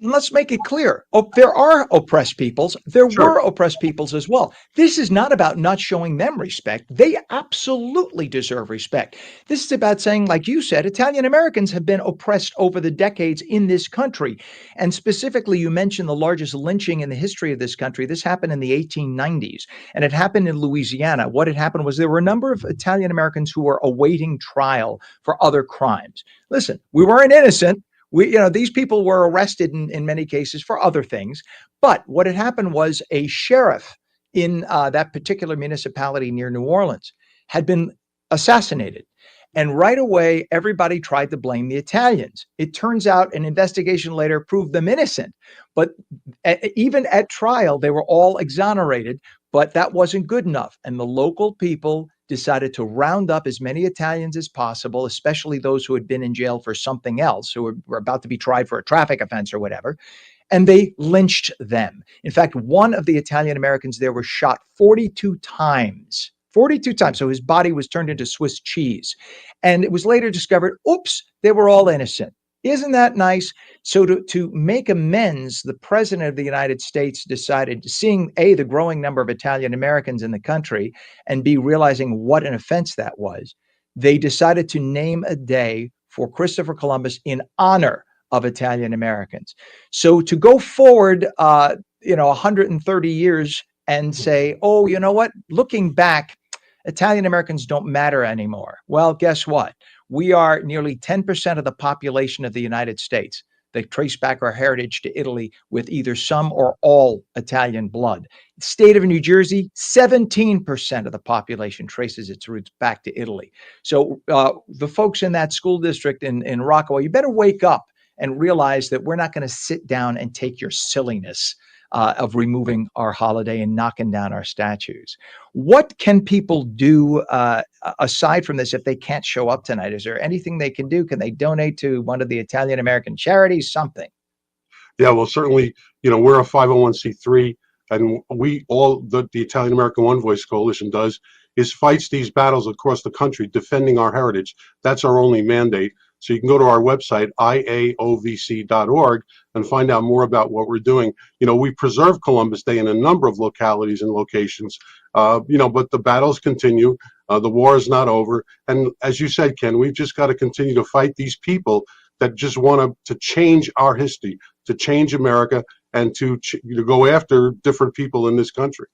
Speaker 1: And let's make it clear. There are oppressed peoples. There
Speaker 9: Sure.
Speaker 1: were oppressed peoples as well. This is not about not showing them respect. They absolutely deserve respect. This is about saying, like you said, Italian Americans have been oppressed over the decades in this country. And specifically, you mentioned the largest lynching in the history of this country. This happened in the 1890s, and it happened in Louisiana. What had happened was there were a number of Italian Americans who were awaiting trial for other crimes. Listen, we weren't innocent. These people were arrested in many cases for other things. But what had happened was a sheriff in that particular municipality near New Orleans had been assassinated. And right away, everybody tried to blame the Italians. It turns out an investigation later proved them innocent. But even at trial, they were all exonerated. But that wasn't good enough. And the local people decided to round up as many Italians as possible, especially those who had been in jail for something else, who were about to be tried for a traffic offense or whatever. And they lynched them. In fact, one of the Italian Americans there was shot 42 times. 42 times. So his body was turned into Swiss cheese. And it was later discovered, oops, they were all innocent. Isn't that nice? So to make amends, the president of the United States decided, seeing A, the growing number of Italian Americans in the country, and B, realizing what an offense that was, they decided to name a day for Christopher Columbus in honor of Italian Americans. So to go forward, 130 years and say, oh, you know what? Looking back, Italian Americans don't matter anymore. Well, guess what? We are nearly 10% of the population of the United States. They trace back our heritage to Italy with either some or all Italian blood. State of New Jersey, 17% of the population traces its roots back to Italy. So the folks in that school district in Rockaway, you better wake up and realize that we're not going to sit down and take your silliness of removing our holiday and knocking down our statues. What can people do aside from this if they can't show up tonight? Is there anything they can do? Can they donate to one of the Italian American charities? Something.
Speaker 9: Yeah, well, certainly, we're a 501c3, and the Italian American One Voice Coalition does is fights these battles across the country, defending our heritage. That's our only mandate. So you can go to our website, iaovc.org, and find out more about what we're doing. We preserve Columbus Day in a number of localities and locations, but the battles continue. The war is not over. And as you said, Ken, we've just got to continue to fight these people that just want to change our history, to change America, and to go after different people in this country.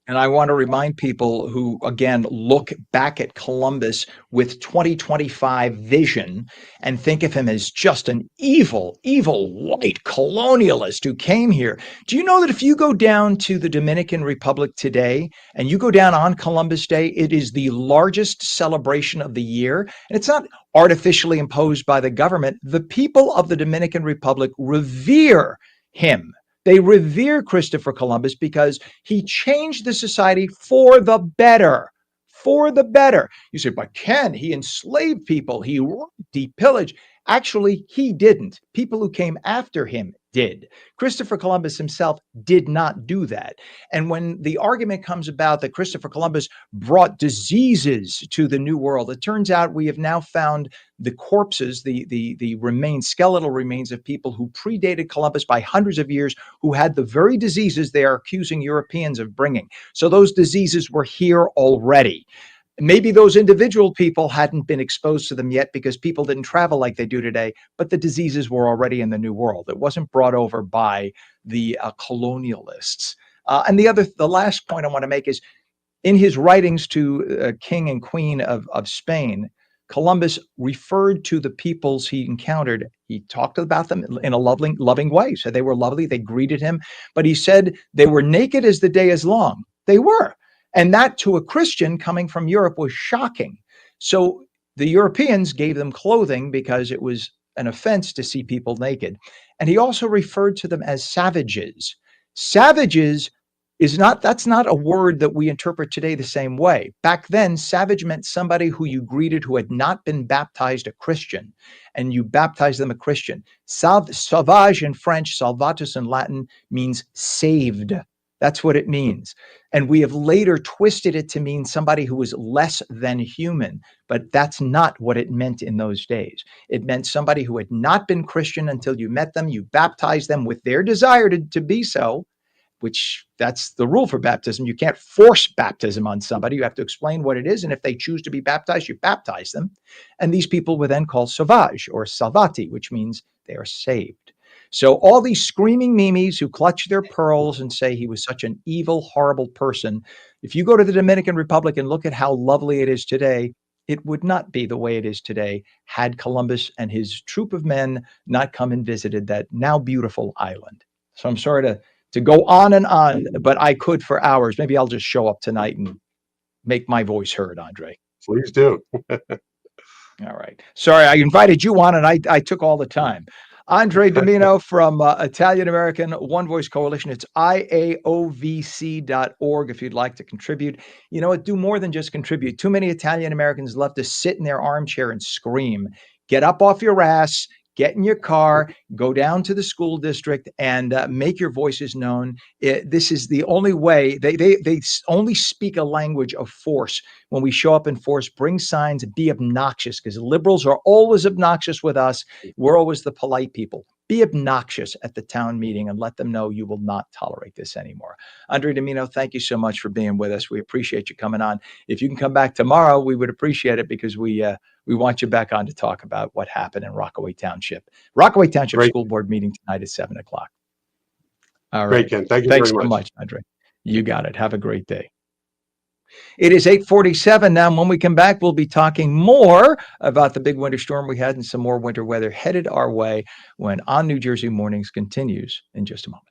Speaker 1: And I want to remind people who, again, look back at Columbus with 2025 vision and think of him as just an evil, evil white colonialist who came here. Do you know that if you go down to the Dominican Republic today and you go down on Columbus Day, it is the largest celebration of the year? And it's not artificially imposed by the government. The people of the Dominican Republic revere him. They revere Christopher Columbus because he changed the society for the better. For the better. You say, but Ken, he enslaved people, he raped, he pillaged. Actually, he didn't. People who came after him did. Christopher Columbus himself did not do that. And when the argument comes about that Christopher Columbus brought diseases to the New World, it turns out we have now found the corpses, the remains, skeletal remains of people who predated Columbus by hundreds of years, who had the very diseases they are accusing Europeans of bringing. So those diseases were here already. Maybe those individual people hadn't been exposed to them yet because people didn't travel like they do today, but the diseases were already in the New World. It wasn't brought over by the colonialists. And the last point I want to make is, in his writings to King and Queen of Spain, Columbus referred to the peoples he encountered. He talked about them in a loving way. So they were lovely. They greeted him. But he said they were naked as the day is long. They were. And that, to a Christian coming from Europe, was shocking. So the Europeans gave them clothing because it was an offense to see people naked. And he also referred to them as savages. Savages that's not a word that we interpret today the same way. Back then, savage meant somebody who you greeted who had not been baptized a Christian, and you baptized them a Christian. Sauvage in French, salvatus in Latin, means saved. That's what it means. And we have later twisted it to mean somebody who was less than human, but that's not what it meant in those days. It meant somebody who had not been Christian until you met them, you baptized them with their desire to be so, which that's the rule for baptism. You can't force baptism on somebody. You have to explain what it is. And if they choose to be baptized, you baptize them. And these people were then called sauvage or salvati, which means they are saved. So all these screaming memes who clutch their pearls and say he was such an evil, horrible person, if you go to the Dominican Republic and look at how lovely it is today, it would not be the way it is today had Columbus and his troop of men not come and visited that now beautiful island. So I'm sorry to go on and on, but I could for hours. Maybe I'll just show up tonight and make my voice heard, Andre.
Speaker 9: Please do.
Speaker 1: All right. Sorry, I invited you on and I took all the time. Andre Domino from Italian American One Voice Coalition. It's iaovc.org if you'd like to contribute. You know what? Do more than just contribute. Too many Italian Americans love to sit in their armchair and scream. Get up off your ass. Get in your car, go down to the school district and make your voices known. This is the only way. They only speak a language of force. When we show up in force, bring signs, be obnoxious, because liberals are always obnoxious with us. We're always the polite people. Be obnoxious at the town meeting and let them know you will not tolerate this anymore. Andre Domino, thank you so much for being with us. We appreciate you coming on. If you can come back tomorrow, we would appreciate it because we want you back on to talk about what happened in Rockaway Township. Rockaway Township
Speaker 9: Great.
Speaker 1: School Board meeting tonight at 7 o'clock. All right.
Speaker 9: Great, Ken. Thank you
Speaker 1: Thanks
Speaker 9: very
Speaker 1: so
Speaker 9: much.
Speaker 1: much, Andre. You got it. Have a great day. It is 8:47 now. When we come back, we'll be talking more about the big winter storm we had and some more winter weather headed our way when ONNJ Mornings continues in just a moment.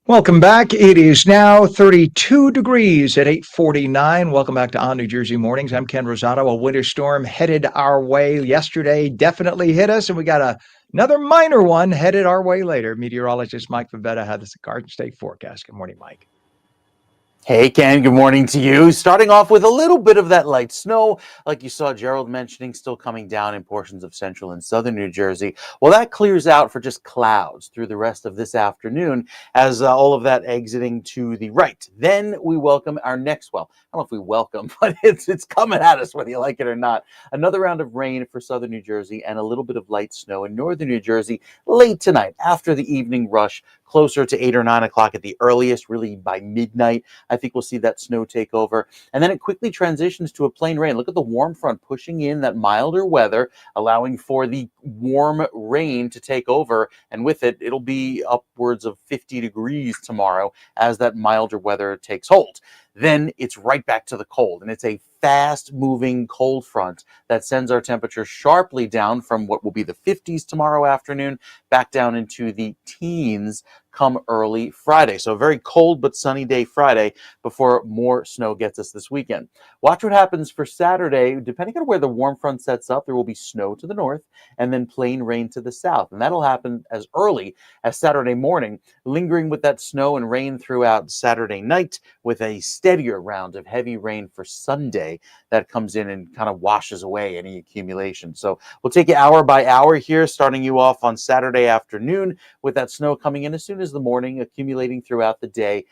Speaker 1: Welcome back. It is now 32 degrees at 8:49. Welcome back to ONNJ Mornings. I'm Ken Rosato. A winter storm headed our way yesterday definitely hit us, and we got another minor one headed our way later. Meteorologist Mike Favetta had this Garden State forecast. Good morning, Mike.
Speaker 2: Hey, Ken, good morning to you. Starting off with a little bit of that light snow, like you saw Gerald mentioning, still coming down in portions of central and southern New Jersey. Well, that clears out for just clouds through the rest of this afternoon as all of that exiting to the right. Then we welcome our next, well, I don't know if we welcome, but it's coming at us whether you like it or not. Another round of rain for southern New Jersey and a little bit of light snow in northern New Jersey late tonight after the evening rush, closer to 8 or 9 o'clock at the earliest, really by midnight. I think we'll see that snow take over. And then it quickly transitions to a plain rain. Look at the warm front pushing in that milder weather, allowing for the warm rain to take over. And with it, it'll be upwards of 50 degrees tomorrow as that milder weather takes hold. Then it's right back to the cold. And it's a fast moving cold front that sends our temperature sharply down from what will be the 50s tomorrow afternoon back down into the teens come early Friday. So a very cold but sunny day Friday before more snow gets us this weekend. Watch what happens for Saturday. Depending on where the warm front sets up, there will be snow to the north and then plain rain to the south. And that'll happen as early as Saturday morning, lingering with that snow and rain throughout Saturday night with a steadier round of heavy rain for Sunday that comes in and kind of washes away any accumulation. So we'll take it hour by hour here, starting you off on Saturday afternoon with that snow coming in as soon as the morning, accumulating throughout the day.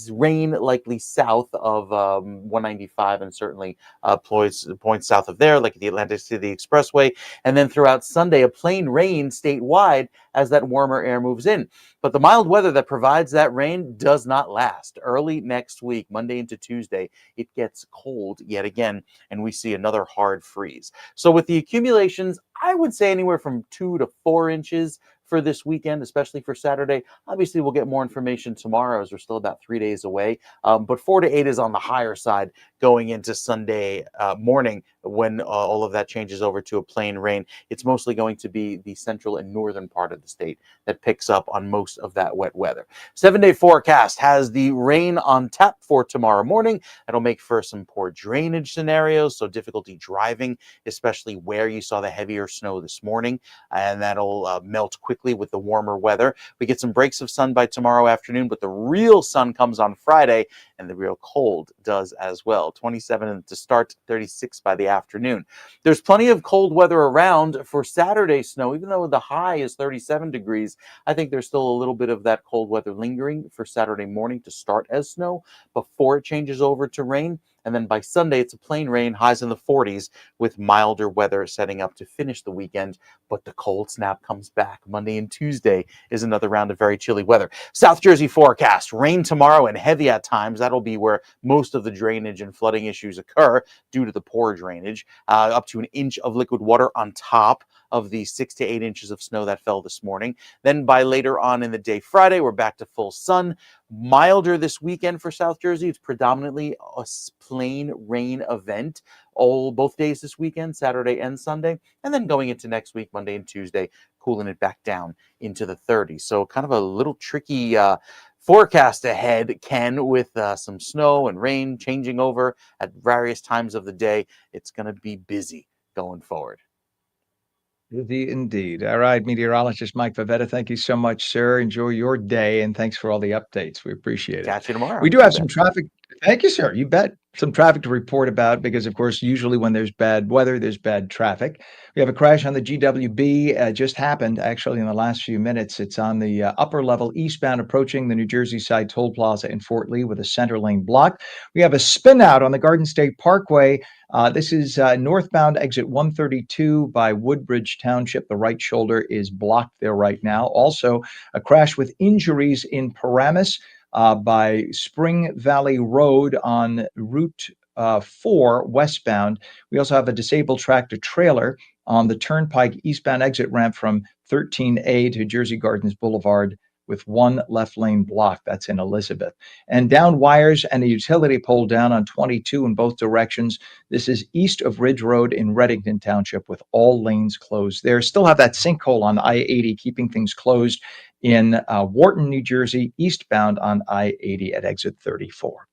Speaker 2: Rain likely south of 195 and certainly points south of there, like the Atlantic City Expressway. And then throughout Sunday, a plain rain statewide as that warmer air moves in. But the mild weather that provides that rain does not last. Early next week, Monday into Tuesday, it gets cold yet again, and we see another hard freeze. So with the accumulations, I would say anywhere from 2 to 4 inches for this weekend, especially for Saturday. Obviously, we'll get more information tomorrow as we're still about 3 days away. But 4 to 8 is on the higher side going into Sunday morning when all of that changes over to a plain rain. It's mostly going to be the central and northern part of the state that picks up on most of that wet weather. 7-day forecast has the rain on tap for tomorrow morning. That'll make for some poor drainage scenarios, so difficulty driving, especially where you saw the heavier snow this morning, and that'll melt quickly with the warmer weather. We get some breaks of sun by tomorrow afternoon, but the real sun comes on Friday, and the real cold does as well. 27 to start, 36 by the afternoon. There's plenty of cold weather around for Saturday snow, even though the high is 37 degrees. I think there's still a little bit of that cold weather lingering for Saturday morning to start as snow before it changes over to rain. And then by Sunday, it's a plain rain, highs in the 40s with milder weather setting up to finish the weekend. But the cold snap comes back. Monday and Tuesday is another round of very chilly weather. South Jersey forecast, rain tomorrow and heavy at times. That'll be where most of the drainage and flooding issues occur due to the poor drainage. Up to an inch of liquid water on top of the 6 to 8 inches of snow that fell this morning. Then by later on in the day Friday, we're back to full sun. Milder this weekend for South Jersey. It's predominantly a plain rain event both days this weekend, Saturday and Sunday. And then going into next week, Monday and Tuesday, cooling it back down into the 30s. So kind of a little tricky forecast ahead, Ken, with some snow and rain changing over at various times of the day. It's going to be busy going forward.
Speaker 1: Busy indeed. All right, meteorologist Mike Favetta, thank you so much, sir. Enjoy your day, and thanks for all the updates. We appreciate it.
Speaker 2: Catch you tomorrow.
Speaker 1: We do have some traffic. Thank you, sir. You bet. Some traffic to report about because, of course, usually when there's bad weather, there's bad traffic. We have a crash on the GWB. Just happened actually in the last few minutes. It's on the upper level eastbound approaching the New Jersey side toll plaza in Fort Lee with a center lane block. We have a spin out on the Garden State Parkway. This is northbound exit 132 by Woodbridge Township. The right shoulder is blocked there right now. Also, a crash with injuries in Paramus by Spring Valley Road on Route 4 westbound. We also have a disabled tractor trailer on the Turnpike eastbound exit ramp from 13A to Jersey Gardens Boulevard with one left lane block. That's in Elizabeth. And down wires and a utility pole down on 22 in both directions. This is east of Ridge Road in Reddington Township with all lanes closed there. Still have that sinkhole on I-80 keeping things closed in Wharton, New Jersey, eastbound on I-80 at exit 34.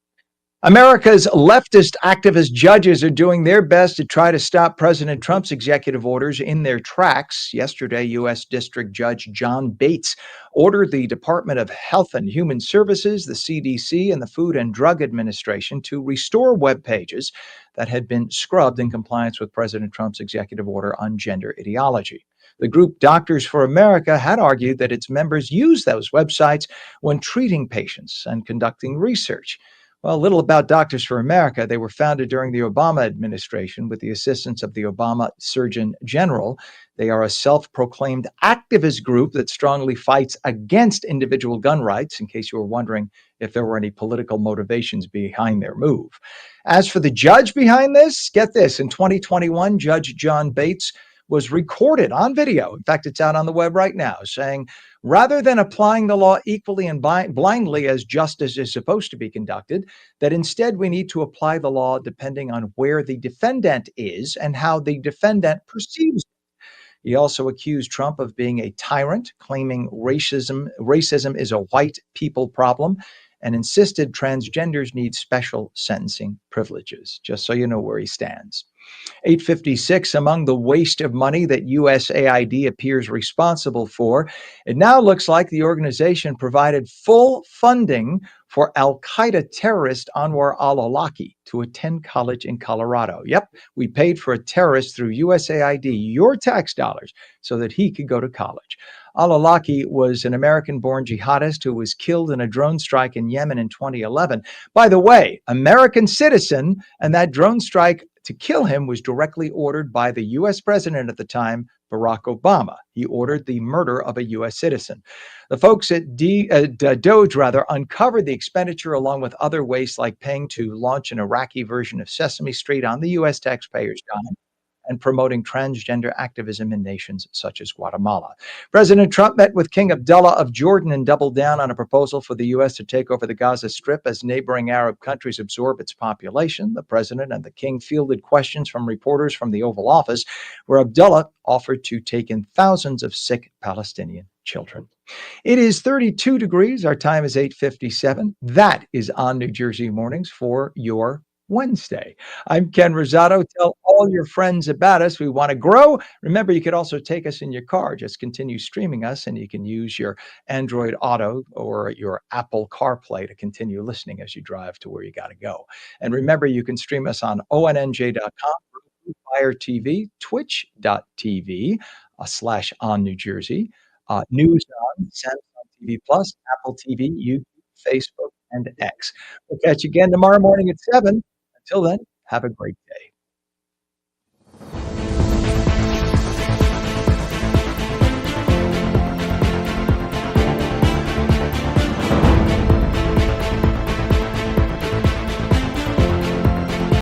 Speaker 1: America's leftist activist judges are doing their best to try to stop President Trump's executive orders in their tracks. Yesterday, U.S. District Judge John Bates ordered the Department of Health and Human Services, the CDC, and the Food and Drug Administration to restore web pages that had been scrubbed in compliance with President Trump's executive order on gender ideology. The group Doctors for America had argued that its members use those websites when treating patients and conducting research. Well, a little about Doctors for America. They were founded during the Obama administration with the assistance of the Obama Surgeon General. They are a self-proclaimed activist group that strongly fights against individual gun rights, in case you were wondering if there were any political motivations behind their move. As for the judge behind this, get this. In 2021, Judge John Bates was recorded on video. In fact, it's out on the web right now, saying, rather than applying the law equally and blindly as justice is supposed to be conducted, that instead we need to apply the law depending on where the defendant is and how the defendant perceives it. He also accused Trump of being a tyrant, claiming racism is a white people problem, and insisted transgenders need special sentencing privileges, just so you know where he stands. 856, among the waste of money that USAID appears responsible for, it now looks like the organization provided full funding for Al-Qaeda terrorist Anwar al-Awlaki to attend college in Colorado. Yep, we paid for a terrorist through USAID, your tax dollars, so that he could go to college. Al-Awlaki was an American-born jihadist who was killed in a drone strike in Yemen in 2011. By the way, American citizen, and that drone strike to kill him was directly ordered by the U.S. president at the time, Barack Obama. He ordered the murder of a U.S. citizen. The folks at Doge uncovered the expenditure along with other waste like paying to launch an Iraqi version of Sesame Street on the U.S. taxpayers' dime and promoting transgender activism in nations such as Guatemala. President Trump met with King Abdullah of Jordan and doubled down on a proposal for the U.S. to take over the Gaza Strip as neighboring Arab countries absorb its population. The president and the king fielded questions from reporters from the Oval Office, where Abdullah offered to take in thousands of sick Palestinian children. It is 32 degrees. Our time is 8:57. That is on New Jersey Mornings for your Wednesday. I'm Ken Rosato. Tell all your friends about us. We want to grow. Remember, you could also take us in your car. Just continue streaming us, and you can use your Android Auto or your Apple CarPlay to continue listening as you drive to where you got to go. And remember, you can stream us on ONNJ.com, Fire TV, Twitch.tv / on New Jersey, News on, Samsung TV Plus, Apple TV, YouTube, Facebook, and X. We'll catch you again tomorrow morning at 7. Until then, have a great day.